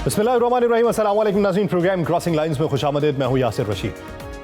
बिस्मिल्लाहिर्रहमानिर्रहीम। अस्सलाम वालेकुम नाज़रीन, प्रोग्राम क्रॉसिंग लाइंस में खुशामदीद। मैं हूं यासिर रशीद।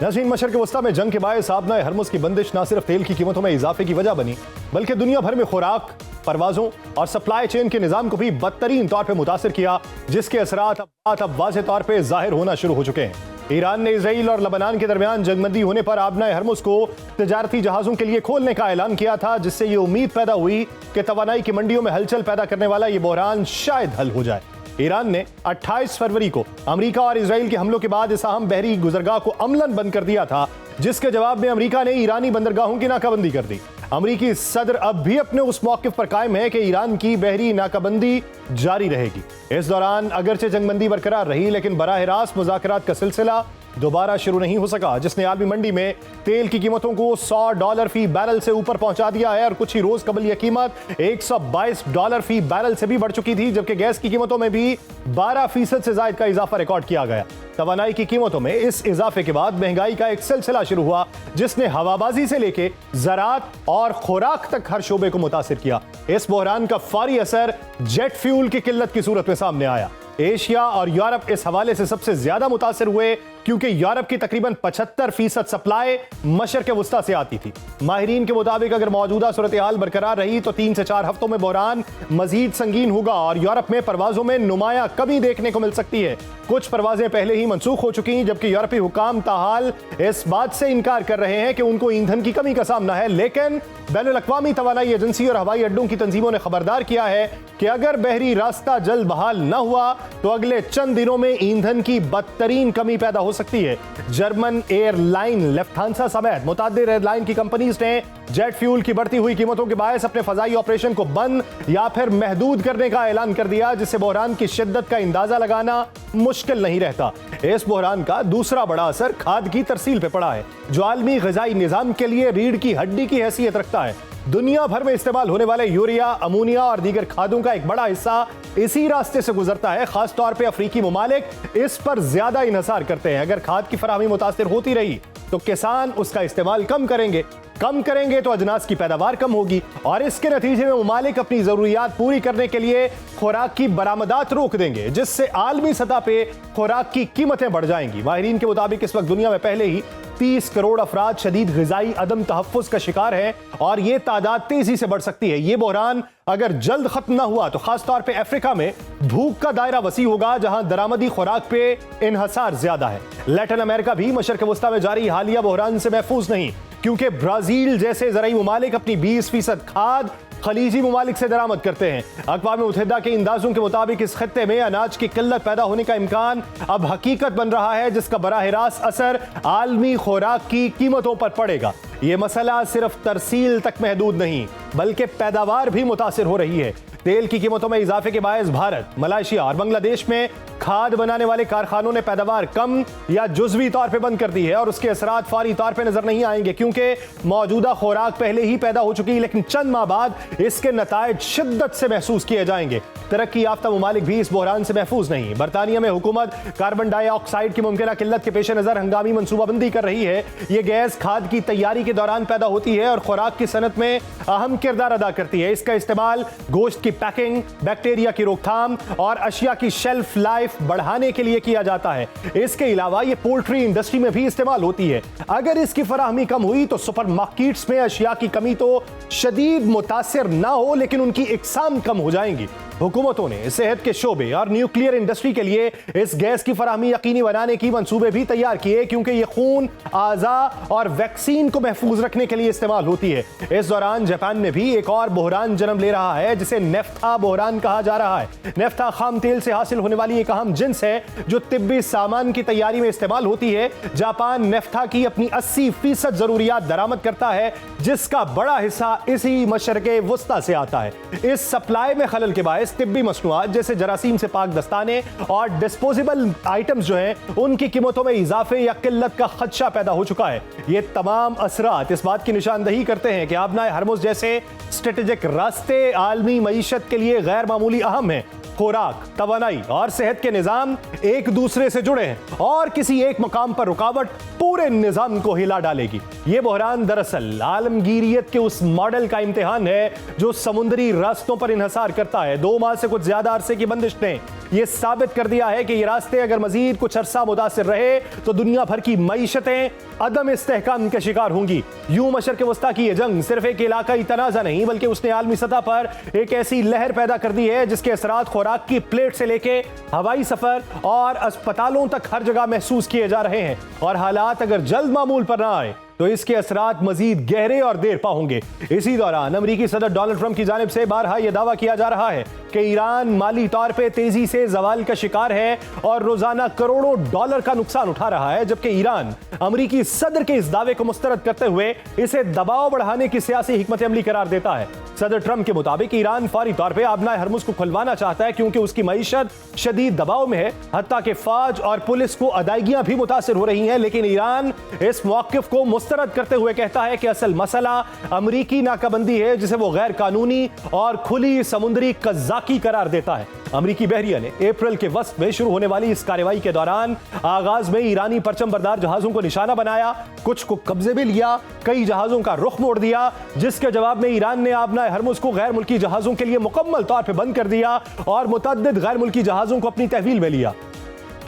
नाज़रीन, मशरिक़ वस्ता में जंग के बायस आबनाए हरमुज़ की बंदिश न सिर्फ तेल की कीमतों में इजाफे की वजह बनी, बल्कि दुनिया भर में खुराक, परवाज़ों और सप्लाई चेन के निज़ाम को भी बदतरीन तौर पर मुतासिर किया, जिसके असरात अब वाज़ेह तौर पर ज़ाहिर होना शुरू हो चुके हैं। ईरान ने इजराइल और लबनान के दरमियान जंगबंदी होने पर आबनाए हरमुज़ को तजारती जहाज़ों के लिए खोलने का ऐलान किया था, जिससे ये उम्मीद पैदा हुई कि तवानाई की मंडियों में हलचल पैदा करने वाला ये बहरान शायद हल हो जाए। ईरान ने 28 फरवरी को अमेरिका और इजराइल के हमलों के बाद इस अहम बहरी गुजरगाह को अमलन बंद कर दिया था, जिसके जवाब में अमेरिका ने ईरानी बंदरगाहों की नाकाबंदी कर दी। अमेरिकी सदर अब भी अपने उस मौक़िफ़ पर कायम है कि ईरान की बहरी नाकाबंदी जारी रहेगी। इस दौरान अगरचे जंगबंदी बरकरार रही, लेकिन बराह रास्त मुज़ाकरात का सिलसिला दोबारा शुरू नहीं हो सका, जिसने आलमी मंडी में तेल की कीमतों को $100 फी बैरल से ऊपर पहुंचा दिया है और कुछ ही रोज कबल यह कीमत $122 फी बैरल से भी बढ़ चुकी थी, जबकि गैस की कीमतों में भी 12% से ज्यादा का इजाफा रिकॉर्ड किया गया। तवानाई की कीमतों में इस इजाफे के बाद महंगाई का एक सिलसिला शुरू हुआ, जिसने हवाबाजी से लेके ज़राअत और खुराक तक हर शोबे को मुतासिर किया। इस बहरान का फौरी असर जेट फ्यूल की किल्लत की सूरत में सामने आया। एशिया और यूरोप इस हवाले से सबसे ज्यादा मुतासिर हुए, क्योंकि यूरोप की तकरीबन 75% सप्लाई मशरिक़ वस्ता से आती थी। माहिरीन के मुताबिक अगर मौजूदा सूरत हाल बरकरार रही तो 3 से 4 हफ्तों में बहरान मजीद संगीन होगा और यूरोप में परवाजों में नुमाया कमी देखने को मिल सकती है। कुछ परवाजें पहले ही मनसूख हो चुकी हैं, जबकि यूरोपीय हुकाम ताहाल इस बात से इनकार कर रहे हैं कि उनको ईंधन की कमी का सामना है। लेकिन बैनुल-अक़वामी तवानाई एजेंसी और हवाई अड्डों की तंजीमों ने खबरदार किया है कि अगर बहरी रास्ता जल्द बहाल न हुआ तो अगले चंद दिनों में ईंधन की बदतरीन कमी पैदा हो सकती है। जर्मन एयरलाइन लुफ्थांसा समेत मुतअद्दिद एयरलाइन की कंपनीज ने जेट फ्यूल की बढ़ती हुई कीमतों के बायस अपने फजाई ऑपरेशन को बंद या फिर महदूद करने का ऐलान कर दिया, जिससे बहरान की शिद्दत का अंदाजा लगाना मुश्किल नहीं रहता। इस बहरान का दूसरा बड़ा असर खाद की तरसील पे पड़ा है, जो आलमी ग़िज़ाई निज़ाम के लिए रीढ़ की हड्डी की हैसियत रखता है। दुनिया भर में इस्तेमाल होने वाले यूरिया, अमोनिया और दीगर खादों का एक बड़ा हिस्सा इसी रास्ते से गुजरता है। खास तौर पे अफ्रीकी मुमालिक इस पर ज्यादा इन्हिसार करते हैं। अगर खाद की फराहमी मुतासिर होती रही तो किसान उसका इस्तेमाल कम करेंगे तो अजनास की पैदावार कम होगी और इसके नतीजे में मुमालिक अपनी जरूरियात पूरी करने के लिए खुराक की बरामदात रोक देंगे, जिससे आलमी सतह पे खुराक की कीमतें बढ़ जाएंगी। माहिरीन के मुताबिक इस वक्त दुनिया में पहले ही 30 करोड़ अफराद शदीद ग़िज़ाई अदम तहफ़्फ़ुज़ का शिकार हैं और ये तादाद तेजी से बढ़ सकती है। ये बहरान अगर जल्द खत्म ना हुआ तो खास तौर पे अफ्रीका में भूख का दायरा वसी होगा, जहां दरामदी खुराक पे इन्हसार ज्यादा है। लैटिन अमेरिका भी मशरिक़ वस्ता में जारी हालिया बहरान से महफूज नहीं, क्योंकि ब्राजील जैसे ज़राई मुमालिक अपनी 20% खाद खलीजी मुमालिक से दरामद करते हैं। अक़वाम मुत्तहिदा के अंदाजों के मुताबिक इस खत्ते में अनाज की किल्लत पैदा होने का इम्कान अब हकीकत बन रहा है, जिसका बराह रास्त असर आलमी खुराक की कीमतों पर पड़ेगा। ये मसला सिर्फ तरसील तक महदूद नहीं, बल्कि पैदावार भी मुतासिर हो रही है। तेल की कीमतों में इजाफे के बायस भारत, मलेशिया और बांग्लादेश में खाद बनाने वाले कारखानों ने पैदावार कम या जुज़वी तौर पे बंद कर दी है और उसके असरात फौरी तौर पे नजर नहीं आएंगे, क्योंकि मौजूदा खुराक पहले ही पैदा हो चुकी है, लेकिन चंद माह बाद इसके नतायज शिद्दत से महसूस किए जाएंगे। तरक्की याफ्ता मुमालिक भी इस बहरान से महफूज नहीं। बरतानिया में हुकूमत कार्बन डाइऑक्साइड की मुमकिन किल्लत के पेश नजर हंगामी मनसूबाबंदी कर रही है। यह गैस खाद की तैयारी के दौरान पैदा होती है और खुराक की सनत में अहम किरदार अदा करती है। इसका इस्तेमाल गोश्त की पैकिंग, बैक्टीरिया की रोकथाम और अशिया की शेल्फ लाइफ बढ़ाने के लिए किया जाता है। इसके अलावा यह पोल्ट्री इंडस्ट्री में भी इस्तेमाल होती है। अगर इसकी फराहमी कम हुई तो सुपर मार्केट्स में अशिया की कमी तो शदीद मुतासिर ना हो, लेकिन उनकी इकसाम कम हो जाएंगी। हुकूमतों ने सेहत के शोबे और न्यूक्लियर इंडस्ट्री के लिए इस गैस की फराहमी यकीनी बनाने की मंसूबे भी तैयार किए, क्योंकि ये खून, आज़ा और वैक्सीन को महफूज रखने के लिए इस्तेमाल होती है। इस दौरान जापान में भी एक और बहरान जन्म ले रहा है, जिसे नेफ्था बहरान कहा जा रहा है। नेफ्था खाम तेल से हासिल होने वाली एक अहम जिन्स है जो तिब्बी सामान की तैयारी में इस्तेमाल होती है। जापान नेफ्था की अपनी 80% जरूरियात दरामद करता है, जिसका बड़ा हिस्सा इसी मशरिक़ वस्ता से आता है। इस सप्लाई में खलल के बायस तिब्बी मसनूआत जैसे जरासीम से पाक दस्ताने और डिस्पोजेबल आइटम्स जो हैं उनकी कीमतों में इजाफे या किल्लत का खदशा पैदा हो चुका है। ये तमाम असरात इस बात की निशानदही करते हैं कि आबनाए हरमुज़ जैसे स्ट्रेटेजिक रास्ते आलमी मईशत के लिए गैर मामूली अहम हैं। खुराक, तवानाई और सेहत के निज़ाम एक दूसरे से जुड़े हैं और किसी एक मकाम पर रुकावट पूरे निजाम को हिला डालेगी। यह बहरान दरअसल आलमगीरियत के उस मॉडल का इम्तिहान है जो समुद्री रास्तों पर इन्हसार करता है। 2 माह से कुछ ज्यादा अरसे की बंदिश ने यह साबित कर दिया है कि ये रास्ते अगर मजीद कुछ अरसा मुतासिर रहे तो दुनिया भर की मईशतें अदम इस्तेहकाम के शिकार होंगी। यूं मशरक़ वस्ता की यह जंग सिर्फ एक इलाकाई तनाज़ा नहीं बल्कि उसने आलमी सतह पर एक ऐसी लहर पैदा कर दी है जिसके असरात खुराक की प्लेट से लेके हवाई सफर और अस्पतालों तक हर जगह महसूस किए जा रहे हैं। और हालात अगर जल्द मामूल पर ना आए तो इसके असरात मजीद गहरे और देर पा होंगे। इसी दौरान अमेरिकी सदर डोनाल्ड ट्रंप की जानिब से बारहा यह दावा किया जा रहा है कि ईरान माली तौर पे तेजी से जवाल का शिकार है और रोजाना करोड़ों डॉलर का नुकसान उठा रहा है, जबकि ईरान अमेरिकी सदर के इस दावे को मुस्तरद करते हुए इसे दबाव बढ़ाने की सियासी हिकमत अमली करार देता है। सदर ट्रंप के मुताबिक ईरान फौरी तौर पे आबनाए हरमुज को खुलवाना चाहता है क्योंकि उसकी मईशत शदीद दबाव में है, हत्ता कि फौज और पुलिस को अदायगियां भी मुतासिर हो रही हैं। लेकिन ईरान इस मौक़िफ़ को मुस्तरद करते हुए कहता है कि असल मसला अमरीकी नाकाबंदी है जिसे वो गैर कानूनी और खुली समुद्री कज़ाकी करार देता है। अमरीकी बहरिया ने अप्रैल के वस्त में शुरू होने वाली इस कार्रवाई के दौरान आगाज में ईरानी परचम बरदार जहाजों को निशाना बनाया, कुछ को कब्जे में लिया, कई जहाजों का रुख मोड़ दिया, जिसके जवाब में ईरान ने आबनाए हरमुज को गैर मुल्की जहाजों के लिए मुकम्मल तौर पर बंद कर दिया और मुतअद्दिद गैर मुल्की जहाजों को अपनी तहवील में लिया।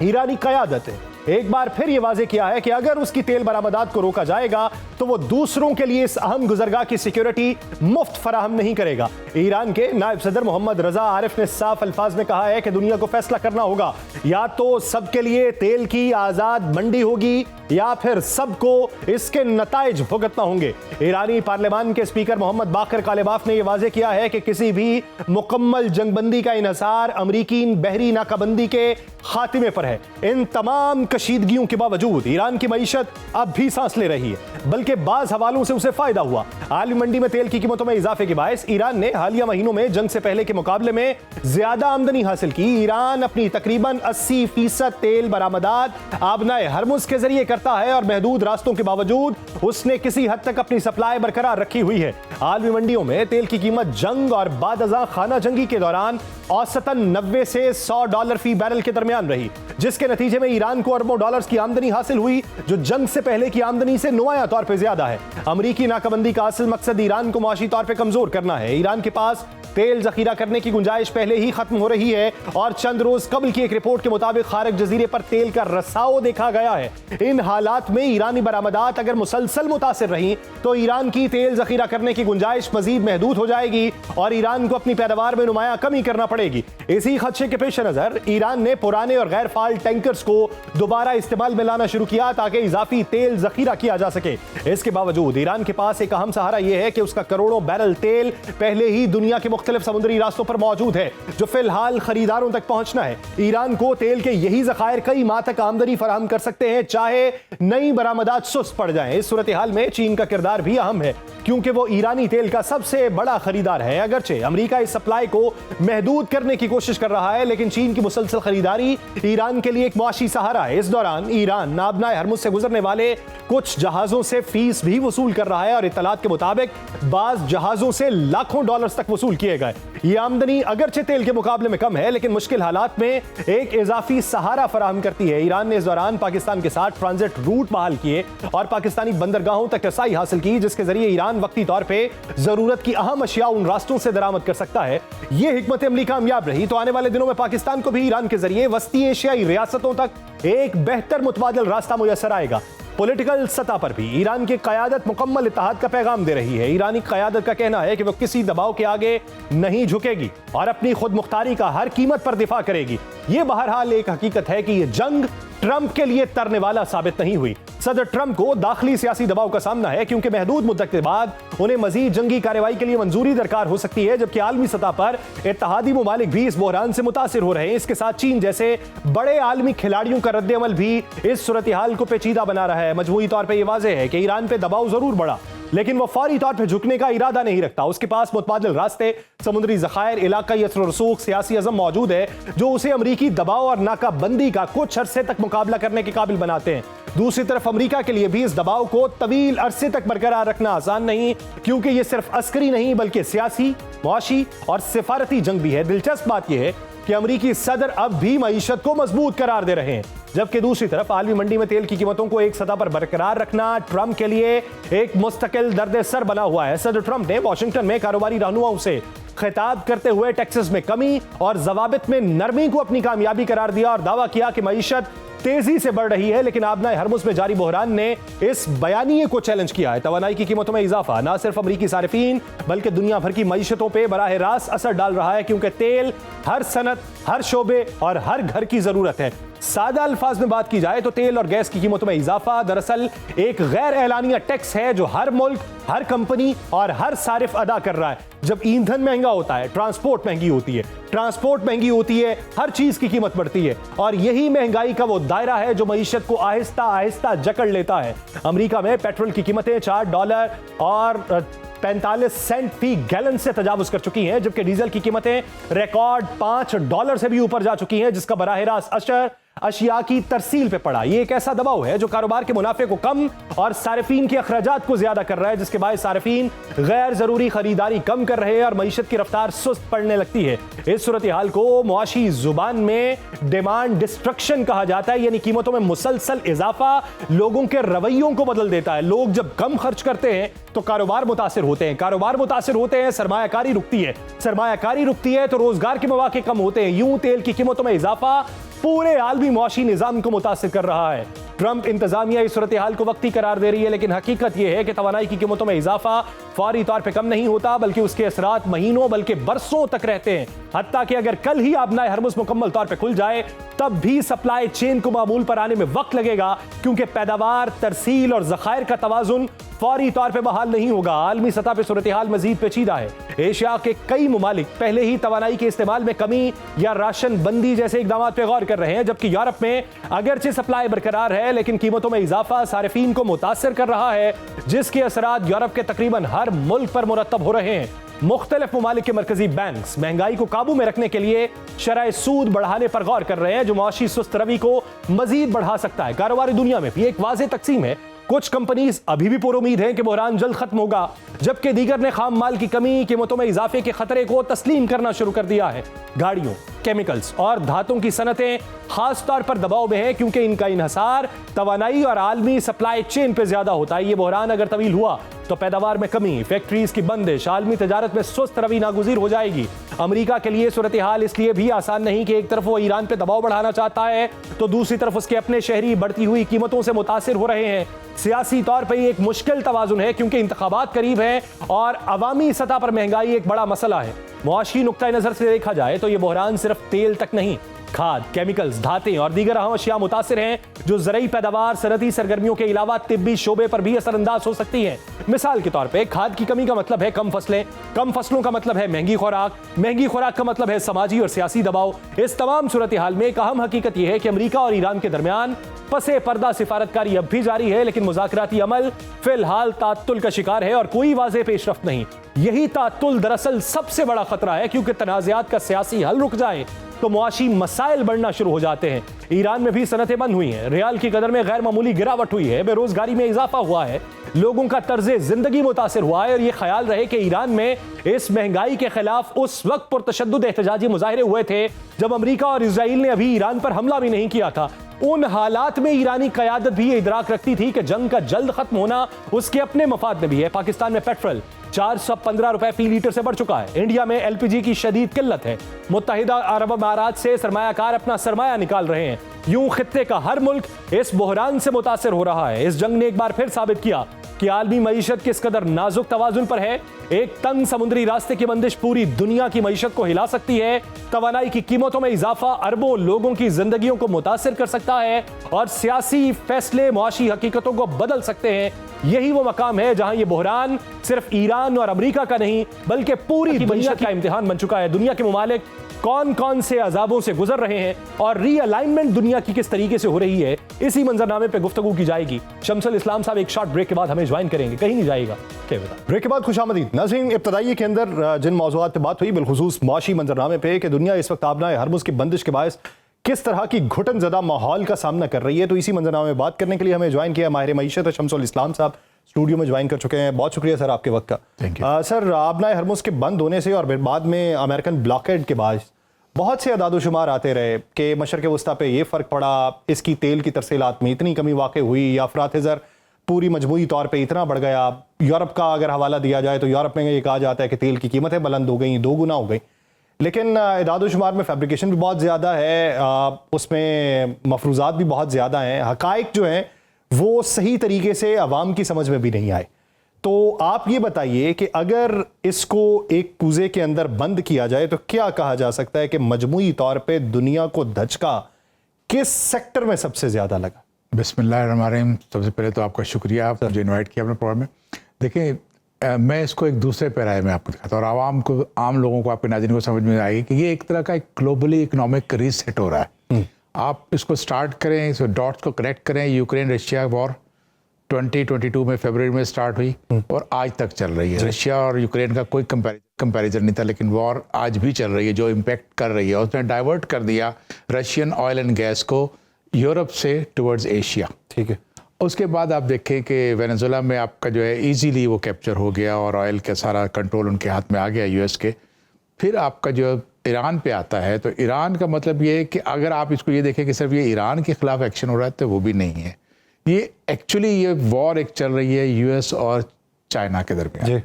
ईरानी क़यादत ने एक बार फिर यह वाज़े किया है कि अगर उसकी तेल बरामदात को रोका जाएगा तो वो दूसरों के लिए इस अहम गुजरगाह की सिक्योरिटी मुफ्त फराहम नहीं करेगा। ईरान के नायब सदर मोहम्मद रजा आरिफ ने साफ अल्फाज में कहा है कि दुनिया को फैसला करना होगा, या तो सबके लिए तेल की आजाद मंडी होगी या फिर सबको इसके नताइज भुगतना होंगे। ईरानी पार्लियामान के स्पीकर मोहम्मद बाकर कालिबाफ ने यह वाज़े किया है कि किसी भी मुकम्मल जंगबंदी का इन्हसार अमरीकी बहरी नाकाबंदी के खात्मे पर है। इन तमाम कशीदगियों के बावजूद ईरान की मईशत अब भी सांस ले रही है, बल्कि बाज हवालों से उसे फायदा हुआ। आलमी मंडी में तेल की कीमतों में इजाफे के बायस ईरान ने हालिया महीनों में जंग से पहले के मुकाबले में ज्यादा आमदनी हासिल की। ईरान अपनी तकरीबन 80% तेल बरामदात आबनाए हरमुज के जरिए करता है और महदूद रास्तों के बावजूद उसने किसी हद तक अपनी सप्लाई बरकरार रखी हुई है। आलमी मंडियों में तेल की कीमत जंग और बादअज़ां खाना जंगी के दौरान औसतन 90 से $100 फी बैरल के दरमियान रही, जिसके नतीजे में ईरान को अरबों डॉलर्स की आमदनी हासिल हुई जो जंग से पहले की आमदनी से नुमाया तौर पे ज्यादा है। अमरीकी नाकाबंदी का असल मकसद ईरान को मुआशी तौर पे कमजोर करना है। ईरान के पास तेल जखीरा करने की गुंजाइश पहले ही खत्म हो रही है और चंद रोज कबल की एक रिपोर्ट के मुताबिक खारक जजीरे पर तेल का रसाव देखा गया है। इन हालात में ईरानी बरामदात अगर मुसलसल मुतासिर रही तो ईरान की तेल जखीरा करने की गुंजाइश मजीद महदूद हो जाएगी और ईरान को अपनी पैदावार में नुमाया कमी करना पड़ेगी। इसी खदशे के पेश नजर ईरान ने पुराने और गैर फाल टैंकर्स को दोबारा इस्तेमाल में लाना शुरू किया ताकि इजाफी तेल जखीरा किया जा सके। इसके बावजूद ईरान के पास एक अहम सहारा यह है कि उसका करोड़ों बैरल तेल पहले ही दुनिया के मुख्तलिफ समुद्री रास्तों पर मौजूद है जो फिलहाल खरीदारों तक पहुंचना है। ईरान को तेल के यही जखायर कई माह तक आमदनी फराहम कर सकते हैं चाहे नई बरामदात सुस्त पड़ जाएं। इस सूरत हाल में चीन का किरदार भी अहम है क्योंकि वो ईरानी तेल का सबसे बड़ा खरीदार है। अगरचे अमेरिका इस सप्लाई को महदूद करने की कोशिश कर रहा है, लेकिन चीन की मुसलसल खरीदारी ईरान के लिए एक मुआशी सहारा है। इस दौरान ईरान नाबनाए हरमुज से गुजरने वाले कुछ जहाजों से फीस भी वसूल कर रहा है और इत्तलात के मुताबिक बाज जहाजों से लाखों डॉलर्स तक वसूल किए गए। यह आमदनी अगरचे तेल के मुकाबले में कम है, लेकिन मुश्किल हालात में एक इजाफी सहारा फराहम करती है। ईरान ने इस दौरान पाकिस्तान के साथ ट्रांजिट रूट बहाल किए और पाकिस्तानी बंदरगाहों तक रसाई हासिल की, जिसके जरिए ईरान वक्ती तौर पे जरूरत की अहम अशिया उन रास्तों से दरामद कर सकता है। यह हिकमत अमली कामयाब रही तो आने वाले दिनों में पाकिस्तान को भी ईरान के जरिए वस्ती एशियाई रियासतों तक एक बेहतर मुतबादिल रास्ता मुयस्सर आएगा। पॉलिटिकल सतह पर भी ईरान की क़यादत मुकम्मल इत्तेहाद का पैगाम दे रही है। ईरानी क़यादत का कहना है कि वो किसी दबाव के आगे नहीं झुकेगी और अपनी खुद मुख्तारी का हर कीमत पर दिफा करेगी। ये बहरहाल एक हकीकत है कि यह जंग ट्रंप के लिए तरने वाला साबित नहीं हुई। सदर ट्रंप को दाखिली सियासी दबाव का सामना है क्योंकि महदूद मुद्दत के बाद उन्हें मजीद जंगी कार्रवाई के लिए मंजूरी दरकार हो सकती है, जबकि आलमी सतह पर इत्तेहादी ममालिक भी इस बहरान से मुतासिर हो रहे हैं। इसके साथ चीन जैसे बड़े आलमी खिलाड़ियों का रद्द-ए-अमल भी इस सूरत हाल को पेचीदा बना रहा है। मजमूई तौर पर यह वाज़ेह है कि ईरान पर दबाव जरूर बढ़ा, लेकिन वह फौरी तौर पर झुकने का इरादा नहीं रखता। उसके पास मुतबादिल रास्ते, समुद्री जखायर, इलाकाई असर और रसूख, सियासी अज़म मौजूद है जो उसे अमरीकी दबाव और नाकाबंदी का कुछ अरसे तक मुकाबला करने के काबिल बनाते हैं। दूसरी तरफ अमरीका के लिए भी इस दबाव को तवील अरसे तक बरकरार रखना आसान नहीं, क्योंकि यह सिर्फ अस्करी नहीं बल्कि सियासी, मुआशी और सिफारती जंग भी है। दिलचस्प बात यह है कि अमेरिकी सदर अब भी मईशत को मजबूत करार दे रहे हैं, जबकि दूसरी तरफ आलमी मंडी में तेल की कीमतों को एक सतह पर बरकरार रखना ट्रंप के लिए एक मुस्तकिल दर्द सर बना हुआ है। सदर ट्रंप ने वॉशिंगटन में कारोबारी रहनुमाओं से खिताब करते हुए टैक्सेस में कमी और जवाबित में नरमी को अपनी कामयाबी करार दिया और दावा किया कि मईशत तेजी से बढ़ रही है, लेकिन आबनाए हरमुज में जारी बहरान ने इस बयानिए को चैलेंज किया है। तवानाई की कीमतों में इजाफा न सिर्फ अमरीकी सारिफीन बल्कि दुनिया भर की मईशतों पर बराह रास्त असर डाल रहा है, क्योंकि तेल हर सनत, हर शोबे और हर घर की जरूरत है। सादा अल्फाज में बात की जाए तो तेल और गैस की कीमतों में इजाफा दरअसल एक गैर एलानिया टैक्स है जो हर मुल्क, हर कंपनी और हर सारिफ अदा कर रहा है। जब ईंधन महंगा होता है, ट्रांसपोर्ट महंगी होती है, ट्रांसपोर्ट महंगी होती है, हर चीज की कीमत बढ़ती है और यही महंगाई का वो दायरा है जो मईशत को आहिस्ता आहिस्ता जकड़ लेता है। अमेरिका में पेट्रोल की कीमतें $4 और 45 सेंट फी गैलन से तजावुज कर चुकी हैं, जबकि डीजल की कीमतें रिकॉर्ड $5 से भी ऊपर जा चुकी हैं, जिसका बराह रास्त असर अशिया की तरसील पे पड़ा। ये एक ऐसा दबाव है जो कारोबार के मुनाफे को कम और सारिफीन के अखराजात को ज्यादा कर रहा है, जिसके बाद सारिफीन गैर जरूरी खरीदारी कम कर रहे हैं और मईशत की रफ्तार सुस्त पड़ने लगती है। इस सूरत हाल को मुआशी जुबान में डिमांड डिस्ट्रक्शन कहा जाता है, यानी कीमतों में मुसलसल इजाफा लोगों के रवैयों को बदल देता है। लोग जब कम खर्च करते हैं तो कारोबार मुतासिर होते हैं, कारोबार मुतासिर होते हैं, सरमायाकारी रुकती है, सरमायाकारी रुकती है तो रोजगार के मौके कम होते हैं। यूं तेल की कीमतों में इजाफा पूरे आलमी मुआशी निजाम को मुतासिर कर रहा है। ट्रंप इंतजामिया इस सूरत हाल को वक्ती करार दे रही है, लेकिन हकीकत यह है कि तवानाई की कीमतों में इजाफा फौरी तौर पर कम नहीं होता, बल्कि उसके असरात महीनों बल्कि बरसों तक रहते हैं। हत्ता कि अगर कल ही आबनाए हरमुज मुकम्मल तौर पर खुल जाए तब भी सप्लाई चेन को मामूल पर आने में वक्त लगेगा, क्योंकि पैदावार, तरसील और जखायर का तवाजुन फौरी तौर पर बहाल नहीं होगा। आलमी सतह पर सूरत हाल मजीद पेचीदा है। एशिया के कई मुमालिक पहले ही तवानाई के इस्तेमाल में कमी या राशन बंदी जैसे इकदाम पर गौर कर रहे हैं, जबकि यूरोप में अगरचे सप्लाई बरकरार है लेकिन कीमतों में इजाफा सारिफीन को मुतासिर कर रहा है, जिसके असरात यूरोप के तकरीबन हर मुल्क पर मुरतब हो रहे हैं। मुख्तलिफ मुमालिक के मरकजी बैंक्स महंगाई को काबू में रखने के लिए शरह सूद बढ़ाने पर गौर कर रहे हैं, जो मुआशी सुस्त रवि को मजीद बढ़ा सकता है। कारोबारी दुनिया में भी एक वाज़ेह तकसीम है। कुछ कंपनीज अभी भी पुरुमीद हैं कि बहरान जल्द खत्म होगा, जबकि दीगर ने खाम माल की कमी, कीमतों में इजाफे के खतरे को तस्लीम करना शुरू कर दिया है। गाड़ियों, केमिकल्स और धातुओं की सनतें खास तौर पर दबाव में है, क्योंकि इनका इन्हसार तवानाई और आलमी सप्लाई चेन पर ज्यादा होता है। ये बहरान अगर तवील हुआ तो पैदावार में कमी, फैक्ट्रीज की बंदिश, आलमी तजारत में सुस्त रवि नागुज़ीर हो जाएगी। अमेरिका के लिए सूरत हाल इसलिए भी आसान नहीं कि एक तरफ वो ईरान पे दबाव बढ़ाना चाहता है तो दूसरी तरफ उसके अपने शहरी बढ़ती हुई कीमतों से मुतासिर हो रहे हैं। सियासी तौर पर एक मुश्किल तवाजुन है, क्योंकि इंतखाबात करीब हैं और अवामी सतह पर महंगाई एक बड़ा मसला है। मुआशी नुक्ता नजर से देखा जाए तो यह बहरान सिर्फ तेल तक नहीं, खाद, केमिकल्स, धातें और दीगर अहम अशिया मुतासिर हैं, जो ज़रई पैदावार, सनती सरगर्मियों के अलावा तिब्बी शोबे पर भी असरअंदाज हो सकती हैं। मिसाल के तौर पे खाद की कमी का मतलब है कम फसलें, कम फसलों का मतलब है महंगी खुराक का मतलब है समाजी और सियासी दबाव। इस तमाम सूरत हाल में एक अहम हकीकत यह है कि अमेरिका और ईरान के दरमियान पसे पर्दा सिफारतकारी अब भी जारी है, लेकिन मुज़ाकराती अमल फिलहाल तात्तुल का शिकार है और कोई वाज़ेह पेशरफ्त नहीं। यही तात्तुल दरअसल सबसे बड़ा खतरा है, क्योंकि तनाज़ात का सियासी हल रुक जाए तो मुआशी मसाइल बढ़ना शुरू हो जाते हैं। ईरान में भी सनतें बंद हुई हैं, रियाल की कदर में गैर मामूली गिरावट हुई है, बेरोजगारी में इजाफा हुआ है, लोगों का तर्ज़े जिंदगी मुतासिर हुआ है। और ये ख्याल रहे कि ईरान में इस महंगाई के खिलाफ उस वक्त पुरतशद्दुद एहतजाजी मुजाहिरे हुए थे जब अमेरिका और इजराइल ने अभी ईरान पर हमला भी नहीं किया था। उन हालात में ईरानी क़यादत भी ये इदराक रखती थी कि जंग का जल्द खत्म होना उसके अपने मफाद में भी है। पाकिस्तान में पेट्रोल 415 रुपए फी लीटर से बढ़ चुका है। इंडिया में एलपीजी की शदीद किल्लत है। मुत्तहिदा अरब अमारात से सरमायाकार अपना सरमाया निकाल रहे हैं। यूं खित्ते का हर मुल्क इस बहरान से मुतासिर हो रहा है। इस जंग ने एक बार फिर साबित किया कि आलमी मईशत किस कदर नाजुक तवाजुन पर है। एक तंग समुद्री रास्ते की बंदिश पूरी दुनिया की मईशत को हिला सकती है। तवानाई की कीमतों में इजाफा अरबों लोगों की जिंदगियों को मुतासिर कर सकता है और सियासी फैसले मुआशी हकीकतों को बदल सकते हैं। यही वो मकाम है जहां ये बहरान सिर्फ ईरान और अमेरिका का नहीं बल्कि पूरी दुनिया का इम्तिहान बन चुका है। दुनिया के मुमालिक कौन कौन से अजाबों से गुजर रहे हैं और रीअलाइनमेंट दुनिया की किस तरीके से हो रही है, इसी मंजरनामे पे गुफ्तगू की जाएगी। शम्सुल इस्लाम साहब एक शॉर्ट ब्रेक के बाद हमें ज्वाइन करेंगे, कहीं नहीं जाएगा। क्या बता ब्रेक के बाद खुशामदीद नाज़रीन। इब्तदाई के अंदर जिन मौज़ूआत पे बात हुई बिलखुसूस मुआशी मंजरनामे पे कि दुनिया इस वक्त आबनाए हरमुज़ की बंदिश के बायस किस तरह की घुटन ज़दा माहौल का सामना कर रही है, तो इसी मंजरनामे में बात करने के लिए हमें ज्वाइन किया माहिर मईशत शम्सुल इस्लाम साहब स्टूडियो में ज्वाइन कर चुके हैं। बहुत शुक्रिया सर आपके वक्त का। Thank you. सर, आबनाए हरमुज़ के बंद होने से और बाद में अमेरिकन ब्लॉकेड के बाद बहुत से अदादोशुमार आते रहे कि मशरक़ वस्ता पे ये फ़र्क पड़ा, इसकी तेल की तरसीलात में इतनी कमी वाक़ई हुई, या अफ़रात-ए-ज़र पूरी मजमूई तौर पे इतना बढ़ गया। यूरोप का अगर हवाला दिया जाए तो यूरोप में ये कहा जाता है कि तेल की कीमतें बुलंद हो गई, 2 गुना हो गई। लेकिन इदाद-ओ-शुमार में फैब्रिकेशन भी बहुत ज़्यादा है, उसमें मफरूज़ात भी बहुत ज़्यादा हैं, हक़ाइक़ जो हैं वो सही तरीके से अवाम की समझ में भी नहीं आए। तो आप ये बताइए कि अगर इसको एक कूजे के अंदर बंद किया जाए तो क्या कहा जा सकता है कि मजमूई तौर पे दुनिया को धचका किस सेक्टर में सबसे ज़्यादा लगा? बिस्मिल्लाहिर्रहमानिर्रहीम। सबसे पहले तो आपका शुक्रिया, आप मुझे इन्वाइट किया अपने प्रोग्राम में। देखिए, मैं इसको एक दूसरे पैराए में आपको दिखाता हूँ और आम लोगों को, आपके नाज़रीन को समझ में आएगी कि ये एक तरह का एक ग्लोबली इकोनॉमिक रीसेट हो रहा है। आप इसको स्टार्ट करें, इस डॉट्स को कनेक्ट करें। यूक्रेन रशिया वॉर 2022 में फरवरी में स्टार्ट हुई और आज तक चल रही है। रशिया और यूक्रेन का कोई कंपैरिजन नहीं था, लेकिन वॉर आज भी चल रही है जो इम्पैक्ट कर रही है। उसने डाइवर्ट कर दिया रशियन ऑयल एंड गैस को यूरोप से टुवर्ड्स एशिया। ठीक है। उसके बाद आप देखें कि वेनेजुएला में आपका जो है इजीली वो कैप्चर हो गया और ऑयल का सारा कंट्रोल उनके हाथ में आ गया, यूएस के। फिर आपका जो ईरान पे आता है, तो ईरान का मतलब ये है कि अगर आप इसको ये देखें कि सिर्फ ये ईरान के खिलाफ एक्शन हो रहा है, तो वो भी नहीं है। ये एक्चुअली ये वॉर एक चल रही है यूएस और चाइना के दरमियान।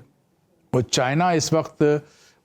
वो चाइना इस वक्त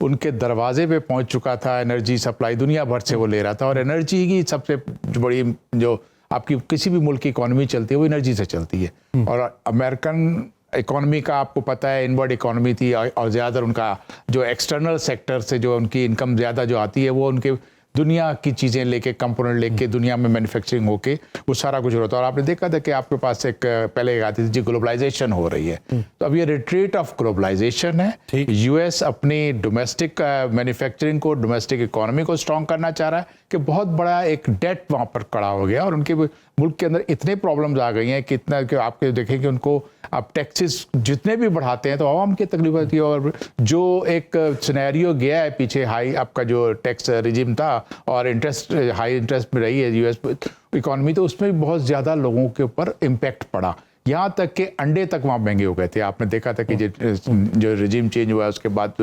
उनके दरवाजे पे पहुंच चुका था, एनर्जी सप्लाई दुनिया भर से वो ले रहा था। और एनर्जी की सबसे बड़ी जो आपकी किसी भी मुल्क की इकोनॉमी चलती है वो एनर्जी से चलती है। और अमेरिकन इकोनॉमी का आपको पता है इनवर्ड इकोनॉमी थी, और ज़्यादा उनका जो एक्सटर्नल सेक्टर से जो उनकी इनकम ज़्यादा जो आती है वो उनके दुनिया की चीज़ें लेके, कंपोनेंट लेके दुनिया में मैन्युफैक्चरिंग होके वो सारा कुछ होता है। और आपने देखा था कि आपके पास एक पहले आती थी जी, ग्लोबलाइजेशन हो रही है। तो अब ये रिट्रीट ऑफ ग्लोबलाइजेशन है। यूएस अपनी डोमेस्टिक मैन्युफैक्चरिंग को, डोमेस्टिक इकोनॉमी को स्ट्रॉन्ग करना चाह रहा है कि बहुत बड़ा एक डेट वहाँ पर खड़ा हो गया और उनके मुल्क के अंदर इतने प्रॉब्लम्स आ गई हैं कि इतना कि आपके देखें कि उनको आप टैक्सेस जितने भी बढ़ाते हैं तो आवाम की तकलीफ होती है। और जो एक सिनेरियो गया है पीछे, हाई आपका जो टैक्स रिजिम था और इंटरेस्ट हाई इंटरेस्ट में रही है यूएस इकोनॉमी, तो उसमें भी बहुत ज़्यादा लोगों के ऊपर इम्पैक्ट पड़ा। यहाँ तक कि अंडे तक वहाँ महंगे हो गए थे। आपने देखा था कि जो रिजिम चेंज हुआ उसके बाद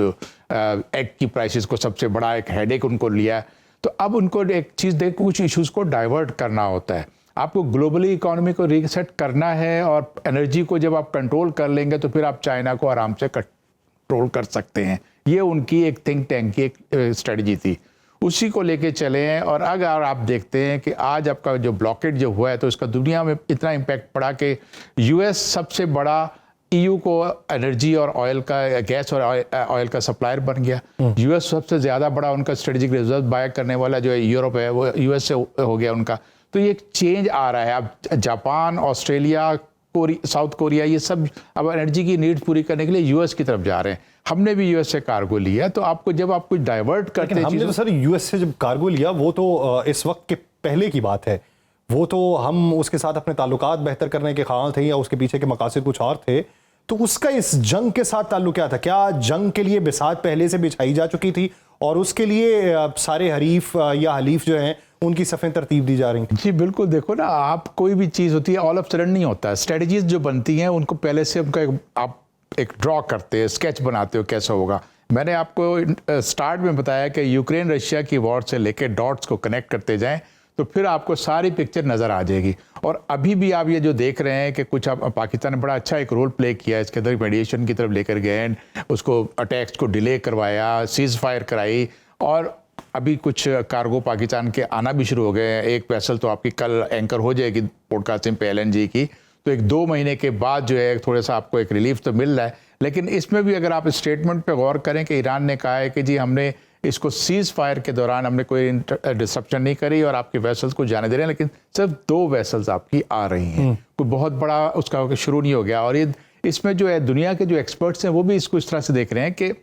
एग की प्राइसेस को सबसे बड़ा एक हेडेक उनको लिया। तो अब उनको एक चीज़ देख कुछ इश्यूज़ को डाइवर्ट करना होता है। आपको ग्लोबली इकोनॉमी को रीसेट करना है और एनर्जी को जब आप कंट्रोल कर लेंगे तो फिर आप चाइना को आराम से कंट्रोल कर सकते हैं। ये उनकी एक थिंक टैंक की एक स्ट्रेटजी थी, उसी को लेके चले हैं। और अगर आप देखते हैं कि आज आपका जो ब्लॉकेट जो हुआ है तो इसका दुनिया में इतना इम्पैक्ट पड़ा कि यूएस सबसे बड़ा ईयू को एनर्जी और ऑयल का, गैस और ऑयल का सप्लायर बन गया। यूएस सबसे ज़्यादा बड़ा उनका स्ट्रेटेजिक रिजर्व बाय करने वाला जो यूरोप है वो यूएस से हो गया उनका। तो ये एक चेंज आ रहा है। अब जापान, ऑस्ट्रेलिया, साउथ कोरिया, ये सब अब एनर्जी की नीड्स पूरी करने के लिए यूएस की तरफ जा रहे हैं। हमने भी यूएस से कार्गो लिया। तो आपको जब आप कुछ डाइवर्ट करते हैं, हमने तो सर यूएस से जब कार्गो लिया वो तो इस वक्त के पहले की बात है। वो तो हम उसके साथ अपने ताल्लुकात बेहतर करने के ख्याल थे या उसके पीछे के मकासद कुछ और थे। तो उसका इस जंग के साथ ताल्लुक क्या था? क्या जंग के लिए बिसात पहले से बिछाई जा चुकी थी और उसके लिए सारे हरीफ या हलीफ जो हैं उनकी सफ़ें तरतीब दी जा रही थी? जी बिल्कुल। देखो ना, आप कोई भी चीज़ होती है ऑल ऑफ सडन नहीं होता है। स्ट्रेटजीज जो बनती हैं उनको पहले से आप एक ड्रॉ करते हैं, स्केच बनाते हो कैसा होगा। मैंने आपको स्टार्ट में बताया कि यूक्रेन रशिया की वॉर से लेकर डॉट्स को कनेक्ट करते जाएं तो फिर आपको सारी पिक्चर नज़र आ जाएगी। और अभी भी आप ये जो देख रहे हैं कि कुछ आप पाकिस्तान ने बड़ा अच्छा एक रोल प्ले किया, इसके अंदर मेडिएशन की तरफ लेकर गए, उसको अटैक्स को डिले करवाया, सीज फायर कराई। और अभी कुछ कार्गो पाकिस्तान के आना भी शुरू हो गए हैं। एक वेसल तो आपकी कल एंकर हो जाएगी पोर्ट कासिम पे LNG की। तो 1-2 महीने के बाद जो है थोड़ा सा आपको एक रिलीफ तो मिल रहा है। लेकिन इसमें भी अगर आप स्टेटमेंट पे गौर करें कि ईरान ने कहा है कि जी हमने इसको सीज फायर के दौरान हमने कोई डिसरप्शन नहीं करी और आपके वेसल्स को जाने दे रहे हैं, लेकिन सिर्फ 2 वेसल्स आपकी आ रही हैं। कोई बहुत बड़ा उसका शुरू नहीं हो गया। और ये इसमें जो है दुनिया के जो एक्सपर्ट्स हैं वो भी इसको इस तरह से देख रहे हैं कि